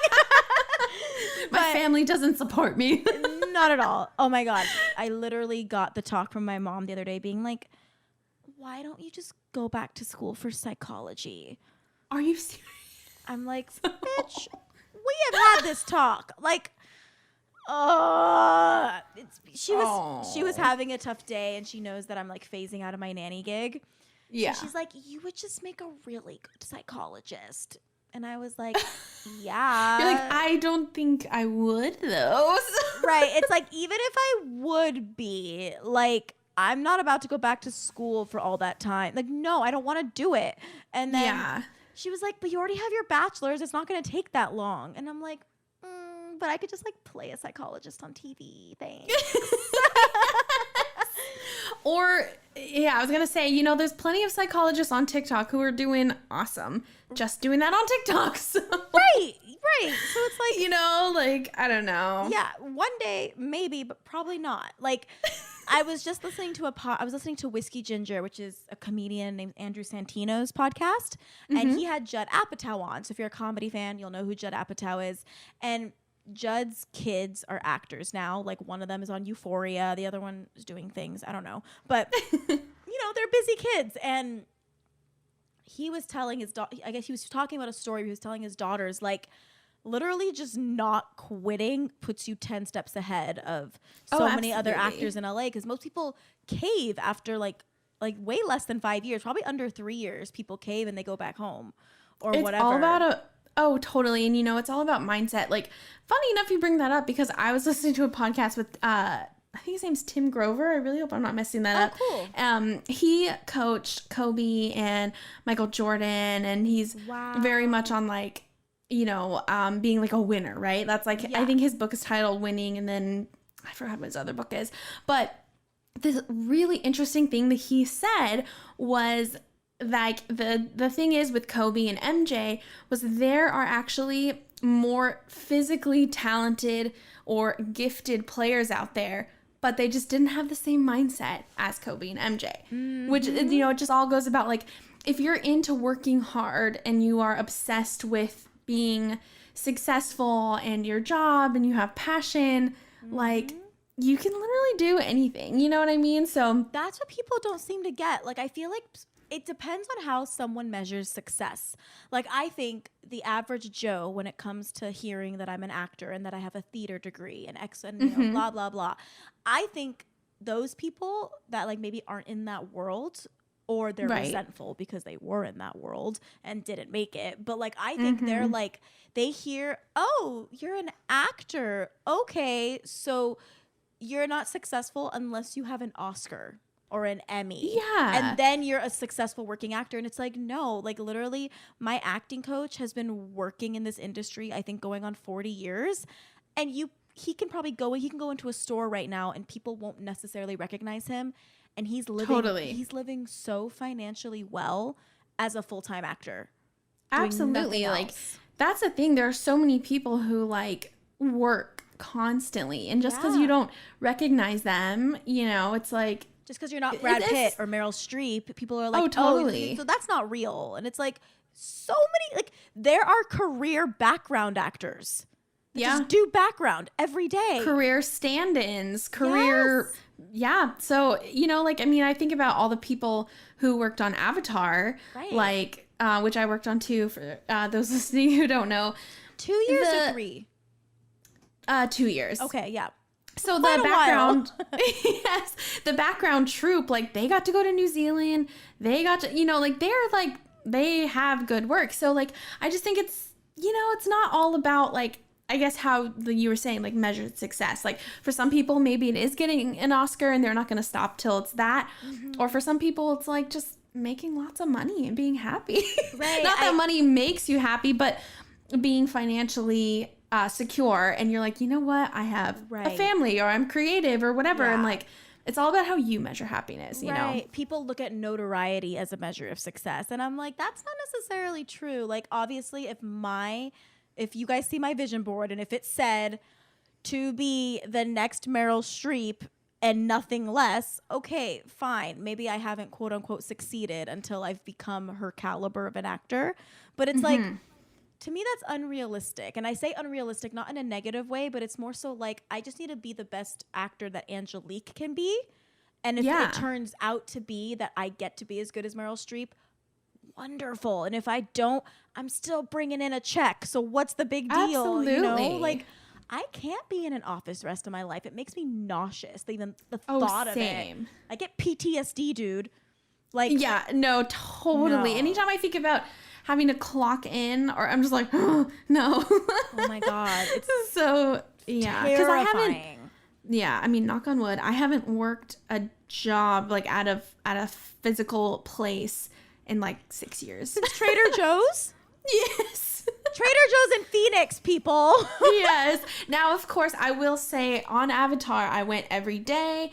My family doesn't support me. Not at all. Oh my God. I literally got the talk from my mom the other day being like, why don't you just go back to school for psychology? Are you serious? I'm like, bitch, we have had this talk. Like, she was having a tough day, and she knows that I'm like phasing out of my nanny gig. Yeah. So she's like, you would just make a really good psychologist. And I was like, yeah. You're like, I don't think I would though. Right. It's like, even if I would be, like, I'm not about to go back to school for all that time. Like, no, I don't want to do it. And then she was like, but you already have your bachelor's. It's not going to take that long. And I'm like, but I could just like play a psychologist on TV. Thanks. Or, yeah, I was going to say, you know, there's plenty of psychologists on TikTok who are doing awesome. Just doing that on TikTok. So. Right. So it's like, you know, like, I don't know. Yeah. One day, maybe, but probably not. Like, I was just listening to I was listening to Whiskey Ginger, which is a comedian named Andrew Santino's podcast. And he had Judd Apatow on. So if you're a comedy fan, you'll know who Judd Apatow is. And Judd's kids are actors now. Like, one of them is on Euphoria. The other one is doing things. I don't know. But, you know, they're busy kids. And he was telling his daughter, I guess he was talking about a story. He was telling his daughters, like, literally just not quitting puts you 10 steps ahead of so many other actors in LA. Because most people cave after like way less than 5 years, probably under 3 years. People cave and they go back home or whatever. It's all about Oh, totally. And, you know, it's all about mindset. Like, funny enough, you bring that up because I was listening to a podcast with, I think his name's Tim Grover. I really hope I'm not messing that up. Cool. He coached Kobe and Michael Jordan, and he's very much on, like, you know, being like a winner, right? That's like, I think his book is titled Winning, and then I forgot what his other book is. But this really interesting thing that he said was, like, the thing is with Kobe and MJ was there are actually more physically talented or gifted players out there, but they just didn't have the same mindset as Kobe and MJ, which, you know, it just all goes about, like, if you're into working hard and you are obsessed with being successful and your job and you have passion, like, you can literally do anything, you know what I mean? So that's what people don't seem to get. Like, I feel like it depends on how someone measures success. Like, I think the average Joe, when it comes to hearing that I'm an actor and that I have a theater degree and you know, blah, blah, blah. I think those people that, like, maybe aren't in that world, or they're resentful because they were in that world and didn't make it. But, like, I think they're like, they hear, oh, you're an actor. Okay, so you're not successful unless you have an Oscar or an Emmy. Yeah. And then you're a successful working actor. And it's like, no, like, literally my acting coach has been working in this industry, I think, going on 40 years. And he can go into a store right now and people won't necessarily recognize him. And he's living so financially well as a full-time actor. Absolutely. Like, that's the thing. There are so many people who, like, work constantly. And just because you don't recognize them, you know, it's like, just because you're not Brad Pitt or Meryl Streep, people are like, oh, totally. So that's not real. And it's like, so many, like, there are career background actors that just do background every day. Career stand-ins, So, you know, like, I mean, I think about all the people who worked on Avatar, like, which I worked on too, for those listening who don't know. 2 years or 3? 2 years. Okay, yeah. So the background, the background troupe, like, they got to go to New Zealand. They got to, you know, like, they have good work. So, like, I just think it's, you know, it's not all about, like, I guess how you were saying, like, measured success. Like, for some people, maybe it is getting an Oscar and they're not going to stop till it's that. Or for some people, it's like just making lots of money and being happy. Right. Not that money makes you happy, but being financially secure, and you're like, you know what, I have a family, or I'm creative, or whatever, and, like, it's all about how you measure happiness, you know? People look at notoriety as a measure of success, and I'm like, that's not necessarily true. Like, obviously, if you guys see my vision board, and if it said to be the next Meryl Streep and nothing less, okay, fine, maybe I haven't quote unquote succeeded until I've become her caliber of an actor, but it's like, to me, that's unrealistic. And I say unrealistic not in a negative way, but it's more so like, I just need to be the best actor that Angelique can be. And if it turns out to be that I get to be as good as Meryl Streep, wonderful. And if I don't, I'm still bringing in a check. So what's the big deal? Absolutely. You know, like I can't be in an office the rest of my life. It makes me nauseous. Even the thought of it. I get PTSD, dude. Like, yeah, no, totally. No. Anytime I think about having to clock in, or I'm just like, oh, no. Oh my God. It's so, yeah. Because I haven't, terrifying. I mean, knock on wood, I haven't worked a job like at a physical place in like 6 years. Since Trader Joe's? Yes. Trader Joe's in Phoenix, people. Yes. Now, of course, I will say on Avatar, I went every day.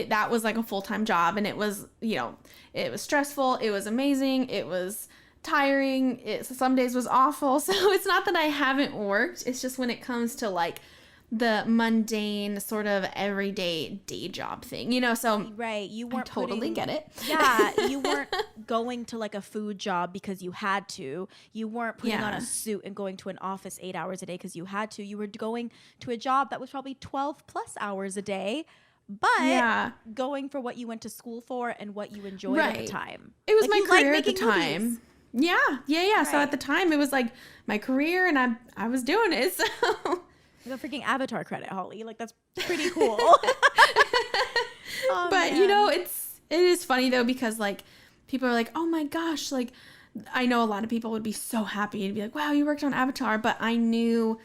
That was like a full-time job, and it was, you know, it was stressful. It was amazing. It was tiring. Some days was awful. So it's not that I haven't worked. It's just when it comes to like the mundane sort of everyday day job thing, you know, so right, you weren't I totally get it. Yeah, you weren't going to like a food job because you had to. You weren't putting on a suit and going to an office 8 hours a day because you had to. You were going to a job that was probably 12 plus hours a day, but going for what you went to school for and what you enjoyed at the time. It was like, my career at the time. Movies. Yeah. Right. So at the time it was like my career, and I was doing it. So the freaking Avatar credit, Holly. Like, that's pretty cool. But man, you know, it is funny though, because like people are like, oh my gosh, like I know a lot of people would be so happy to be like, wow, you worked on Avatar. But I knew,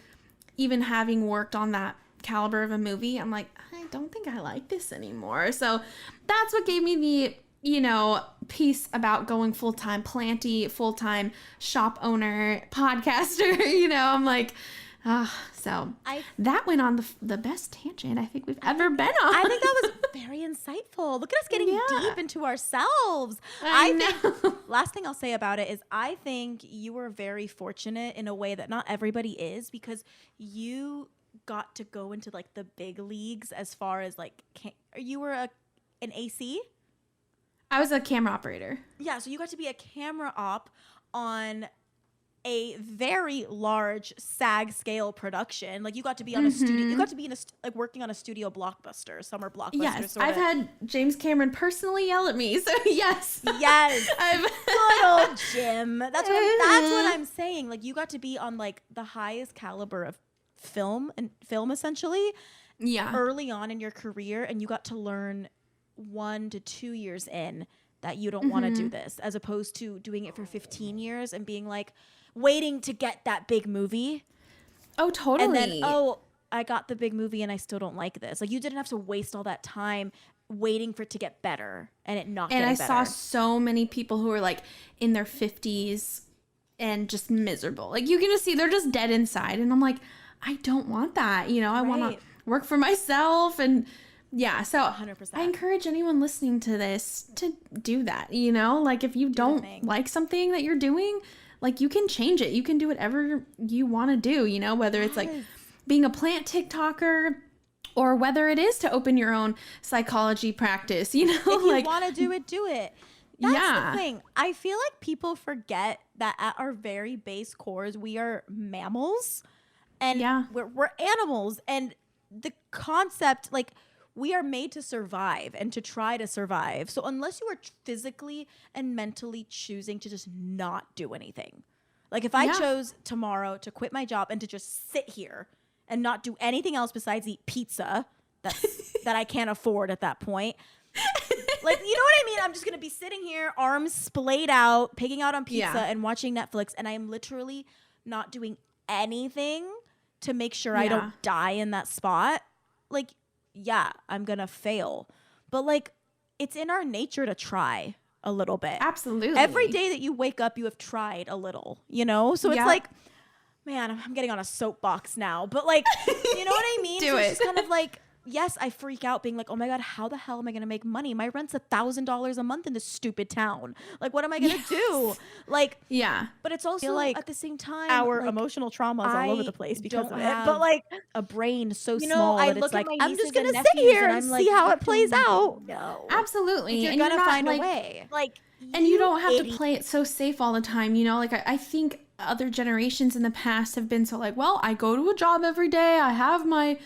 even having worked on that caliber of a movie, I'm like, I don't think I like this anymore. So that's what gave me the, you know, piece about going full-time planty, full-time shop owner, podcaster. You know, I'm like, so that went on the best tangent I think we've ever been on. I think that was very insightful. Look at us getting deep into ourselves. I know. Last thing I'll say about it is I think you were very fortunate in a way that not everybody is, because you got to go into like the big leagues as far as like, you were an AC? I was a camera operator. Yeah, so you got to be a camera op on a very large SAG scale production. Like, you got to be on a studio. You got to be in like working on a studio blockbuster, summer blockbuster. Yes, I've had James Cameron personally yell at me. So yes, yes, good old Jim. That's what I'm saying. Like, you got to be on like the highest caliber of film essentially. Yeah, early on in your career, and you got to learn 1 to 2 years in that you don't want to do this, as opposed to doing it for 15 years and being like, waiting to get that big movie. Oh, totally. And then, I got the big movie and I still don't like this. Like, you didn't have to waste all that time waiting for it to get better and it not getting better. And I saw so many people who were like in their 50s and just miserable. Like, you can just see they're just dead inside. And I'm like, I don't want that. You know, I want to work for myself. And yeah, so 100%. I encourage anyone listening to this to do that. You know, like, if you don't like something that you're doing, like, you can change it. You can do whatever you want to do, you know, whether it's like being a plant TikToker or whether it is to open your own psychology practice, you know. If you like, want to do it, do it. That's the thing. I feel like people forget that at our very base cores, we are mammals and we're animals. And the concept, like, we are made to survive and to try to survive. So unless you are physically and mentally choosing to just not do anything, like if I chose tomorrow to quit my job and to just sit here and not do anything else besides eat pizza that I can't afford at that point, like, you know what I mean? I'm just going to be sitting here, arms splayed out, pigging out on pizza and watching Netflix. And I am literally not doing anything to make sure I don't die in that spot. Like, yeah, I'm going to fail. But like, it's in our nature to try a little bit. Absolutely. Every day that you wake up, you have tried a little, you know? So it's like, man, I'm getting on a soapbox now. But like, you know what I mean? Do it. It's just kind of like, yes, I freak out being like, oh my God, how the hell am I going to make money? My rent's $1,000 a month in this stupid town. Like, what am I going to do? Like, but it's also like, at the same time, our emotional trauma is all over the place because of it. But like, a brain so small that it's like, I'm just going to sit here and see how it plays out. No. Absolutely. You're going to find a way. Like, and you don't have to play it so safe all the time. You know, like, I think other generations in the past have been so like, well, I go to a job every day, I have my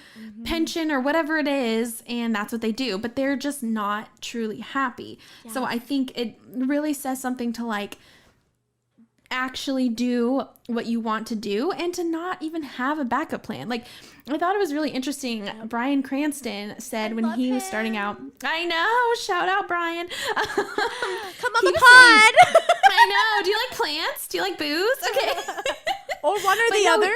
pension or whatever it is, and that's what they do. But they're just not truly happy. So I think it really says something to like, actually do what you want to do and to not even have a backup plan. Like, I thought it was really interesting. Bryan Cranston said when he was starting out, I know, shout out Bryan. Come on the pod. I know. Do you like plants? Do you like booze? Okay. Or one or the other.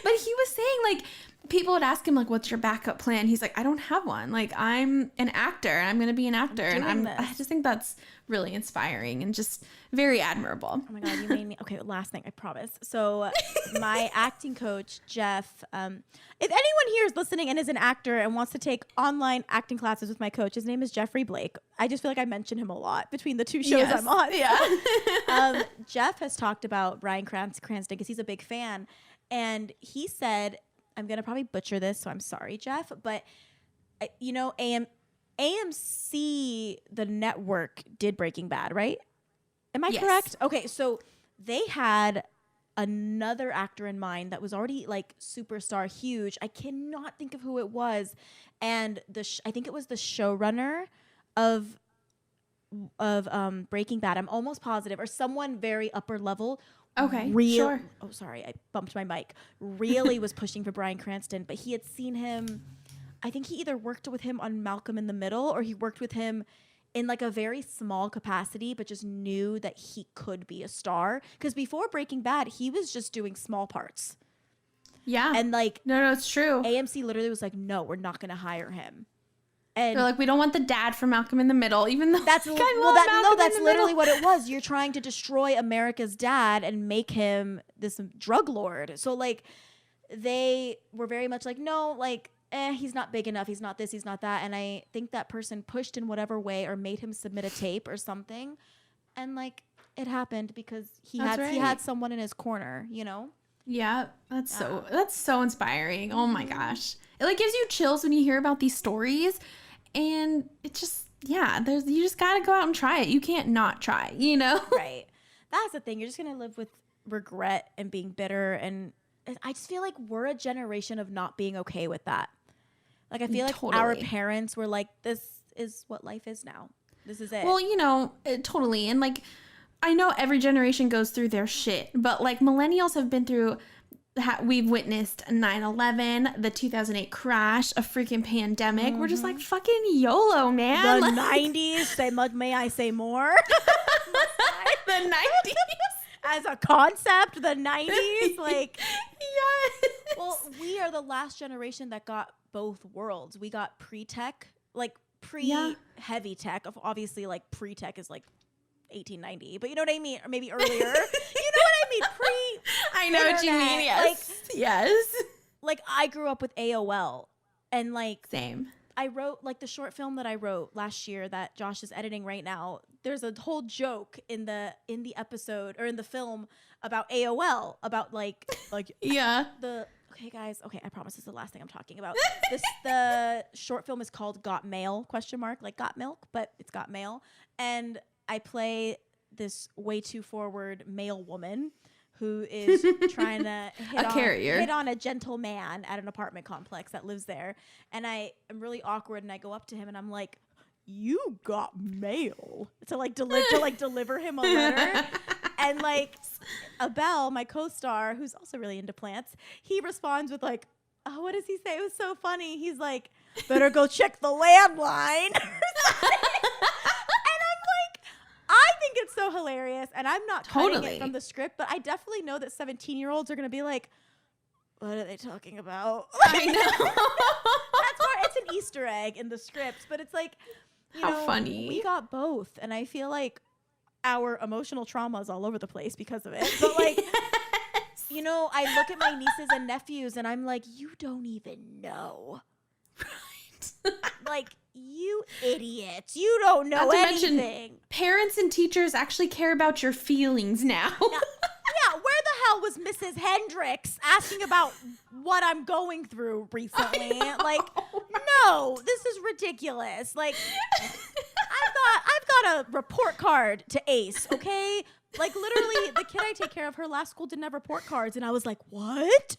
But he was saying, like, people would ask him, like, what's your backup plan? He's like, I don't have one. Like, I'm an actor and I'm going to be an actor. I just think that's really inspiring and just very admirable. Oh my God, you made me. Okay, last thing, I promise. So my acting coach, Jeff, if anyone here is listening and is an actor and wants to take online acting classes with my coach, his name is Jeffrey Blake. I just feel like I mention him a lot between the two shows I'm on. Yeah. Jeff has talked about Bryan Cranston because he's a big fan. And he said, I'm going to probably butcher this, so I'm sorry, Jeff, but you know, AMC, the network, did Breaking Bad, right? Am I correct? Okay, so they had another actor in mind that was already like superstar huge. I cannot think of who it was. And I think it was the showrunner of Breaking Bad. I'm almost positive, or someone very upper level. Okay, sure. Oh, sorry, I bumped my mic. Really was pushing for Bryan Cranston, but he had seen him. I think he either worked with him on Malcolm in the Middle, or he worked with him in like a very small capacity, but just knew that he could be a star. Because before Breaking Bad, he was just doing small parts. Yeah. And like, no, it's true. AMC literally was like, no, we're not going to hire him. And they're like, we don't want the dad from Malcolm in the Middle, even though that's literally what it was. You're trying to destroy America's dad and make him this drug lord. So like, they were very much like, no, like, he's not big enough. He's not this, he's not that. And I think that person pushed in whatever way or made him submit a tape or something. And like, it happened because he had someone in his corner, you know? Yeah, that's so inspiring. Oh my gosh. It like gives you chills when you hear about these stories. And it just, you just got to go out and try it. You can't not try, you know? Right. That's the thing. You're just going to live with regret and being bitter. And I just feel like we're a generation of not being okay with that. Like, I feel like our parents were like, this is what life is now. This is it. Well, you know, totally. And like, I know every generation goes through their shit, but like millennials have been through, we've witnessed 9/11, the 2008 crash, a freaking pandemic. Mm-hmm. We're just like, fucking YOLO, man. The 90s, may I say more? The 90s. As a concept, the 90s, like, yes. Well, we are the last generation that got both worlds. We got pre-tech, like pre-heavy tech. Obviously, like pre-tech is like 1890, but you know what I mean? Or maybe earlier. You know what I mean? I know what you mean. Yes. Like, yes. Like, I grew up with AOL, and like, same. I wrote like the short film that I wrote last year that Josh is editing right now. There's a whole joke in the episode or in the film about AOL, about like yeah. Okay, guys. Okay, I promise this is the last thing I'm talking about. The short film is called Got Mail ? Like got milk, but it's got mail. And I play this way too forward male woman who is trying to hit on a gentleman at an apartment complex that lives there. And I am really awkward, and I go up to him and I'm like, "You got mail," to deliver him a letter. And like, Abel, my co-star, who's also really into plants, he responds with like, "Oh, what does he say?" It was so funny. He's like, "Better go check the landline." I think it's so hilarious, and I'm not cutting it from the script, but I definitely know that 17-year-olds are going to be like, what are they talking about? I know. That's why it's an Easter egg in the script, but it's like, how funny. We got both, and I feel like our emotional trauma is all over the place because of it. But like, yes. You know, I look at my nieces and nephews, and I'm like, you don't even know. Right. Like, you idiots. You don't know anything. Mention, parents and teachers actually care about your feelings now. Yeah, where the hell was Mrs. Hendricks asking about what I'm going through recently? Like, no, this is ridiculous. Like, I've got a report card to ace, okay? Like, literally, the kid I take care of, her last school didn't have report cards, and I was like, what?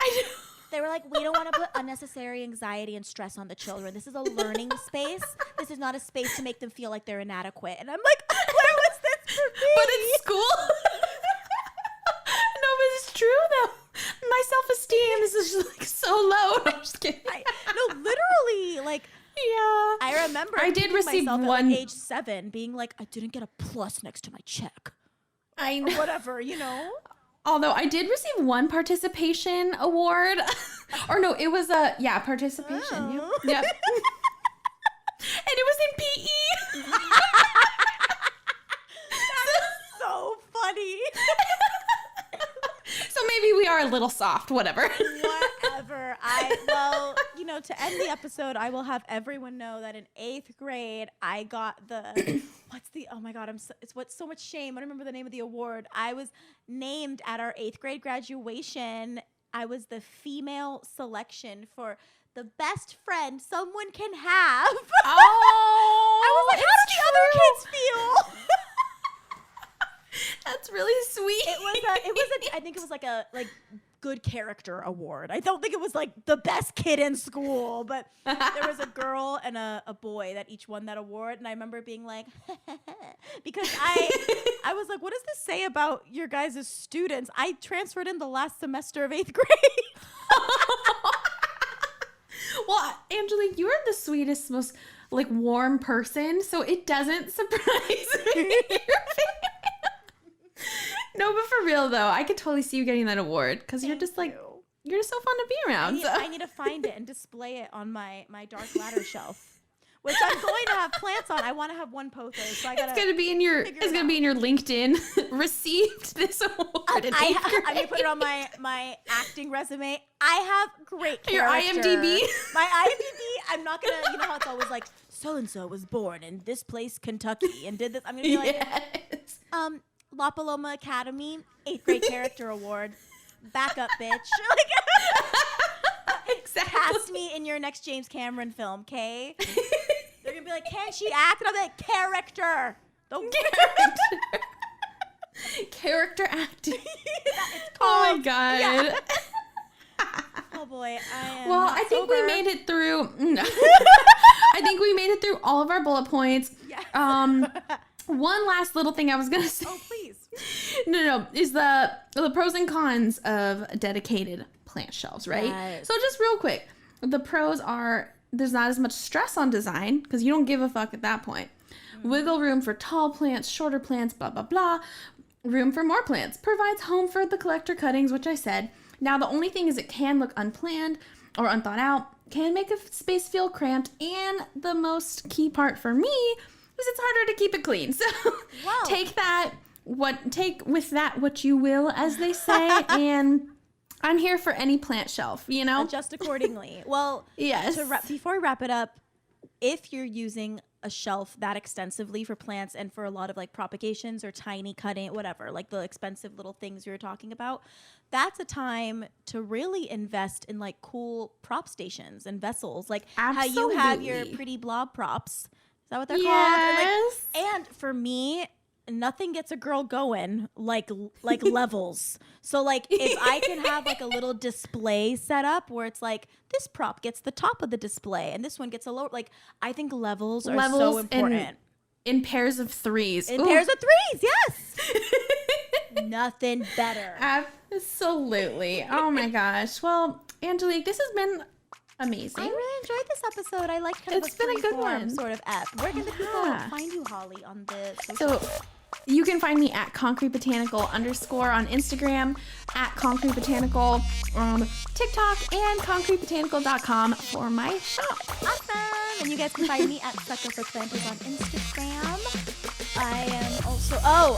I know. They were like, we don't want to put unnecessary anxiety and stress on the children. This is a learning space. This is not a space to make them feel like they're inadequate. And I'm like, where was this But at school, no, but it's true though. My self-esteem is just like so low. I'm just kidding. No, literally, like. Yeah. I remember I did receive myself one at like age 7 being like, I didn't get a plus next to my check. I know. Or whatever, you know? Although I did receive one participation award. Or no, it was a, participation. Oh. Yep. And it was in PE. That's so funny. So maybe we are a little soft, whatever. Whatever. Well, you know, to end the episode, I will have everyone know that in 8th grade, I got the, oh my God, it's so much shame. I don't remember the name of the award. I was named at our 8th grade graduation. I was the female selection for the best friend someone can have. Oh, I was like, how do the other kids feel? That's really sweet. I think it was like a good character award. I don't think it was like the best kid in school, but there was a girl and a boy that each won that award. And I remember being like, because I was like, what does this say about your guys' students? I transferred in the last semester of 8th grade. Well, Angelique, you are the sweetest, most like warm person, so it doesn't surprise me. No, but for real though, I could totally see you getting that award because you're just like, you're just so fun to be around. I need to find it and display it on my dark ladder shelf, which I'm going to have plants on. I want to have one Pothos, so I gotta. It's gonna be in your LinkedIn. Received this award. I'm gonna put it on my acting resume. I have great character. Your IMDb. My IMDb. I'm not gonna. You know how it's always like, so and so was born in this place, Kentucky, and did this. I'm gonna be like, yes. La Paloma Academy 8th grade character award. Back up, bitch. Exactly. Cast me in your next James Cameron film, okay? They're gonna be like, can she act? And I'm like, character. Character acting. Oh my God. Yeah. Oh boy. I think we made it through. I think we made it through all of our bullet points. Yes. One last little thing I was gonna say. Oh, please. No, is the pros and cons of dedicated plant shelves, right? Yes. So just real quick, the pros are there's not as much stress on design because you don't give a fuck at that point. Wiggle room for tall plants, shorter plants, blah, blah, blah. Room for more plants. Provides home for the collector cuttings, which I said. Now, the only thing is it can look unplanned or unthought out, can make a space feel cramped, and the most key part for me is it's harder to keep it clean. So take with that what you will, as they say, and I'm here for any plant shelf, you know? Adjust accordingly. Well, yes. Before we wrap it up, if you're using a shelf that extensively for plants and for a lot of like propagations or tiny cutting, whatever, like the expensive little things you were talking about, that's a time to really invest in like cool prop stations and vessels, like Absolutely. how you have your pretty blob props. Is that what they're Yes. called? And for me, nothing gets a girl going like levels. So like if I can have like a little display set up where it's like this prop gets the top of the display and this one gets a lower, like I think levels are so important. In pairs of threes. In pairs of threes, yes. Nothing better. Absolutely. Oh my gosh. Well, Angelique, this has been amazing. I really enjoyed this episode. I like kind of It's been a good one. sort of app. Where can the people find you, Holly, on the social? So you can find me at concretebotanical _ on Instagram, at concretebotanical on TikTok, and concretebotanical.com for my shop. Awesome. And you guys can find me at Sucker for Planters on Instagram.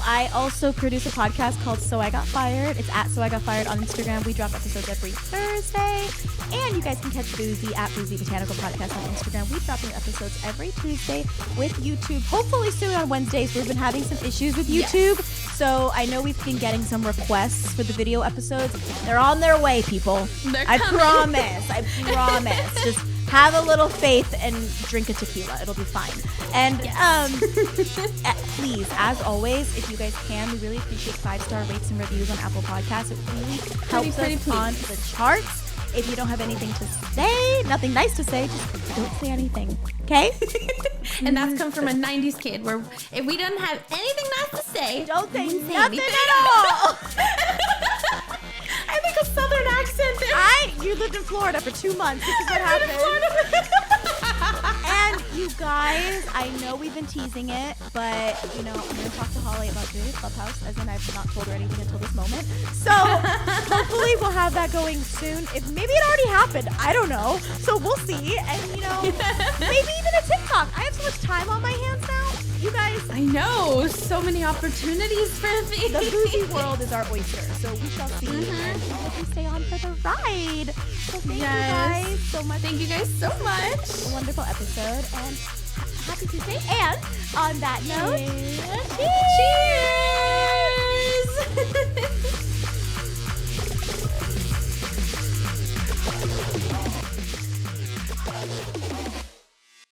I also produce a podcast called So I Got Fired. It's at So I Got Fired on Instagram. We drop episodes every Thursday. And you guys can catch Boozy at Boozy Botanical Podcast on Instagram. We drop new episodes every Tuesday with YouTube. Hopefully soon on Wednesdays. We've been having some issues with YouTube. Yes. So I know we've been getting some requests for the video episodes. They're on their way, people. I promise. Just have a little faith and drink a tequila. It'll be fine. And please, as always, if you guys can, we really appreciate 5-star rates and reviews on Apple Podcasts. It really helps us on the charts. If you don't have anything to say, nothing nice to say, just don't say anything. Okay? And that's come from a 90s kid where if we don't have anything nice to say, Don't say wouldn't nothing anything. at all. I have like a southern accent there. You lived in Florida for 2 months. This is what happened. And you guys, I know we've been teasing it, but you know, I'm gonna talk to Holly about doing a clubhouse, as in I've not told her anything until this moment. So hopefully we'll have that going soon. If maybe it already happened, I don't know. So we'll see. And you know, maybe even a TikTok. I have so much time on my hands now. You guys, I know, so many opportunities for me. the boozy world is our oyster, so we shall see. And we hope you stay on for the ride. So thank you guys so much. Thank you guys so much. A wonderful episode, and happy Tuesday. And on that note, Cheers!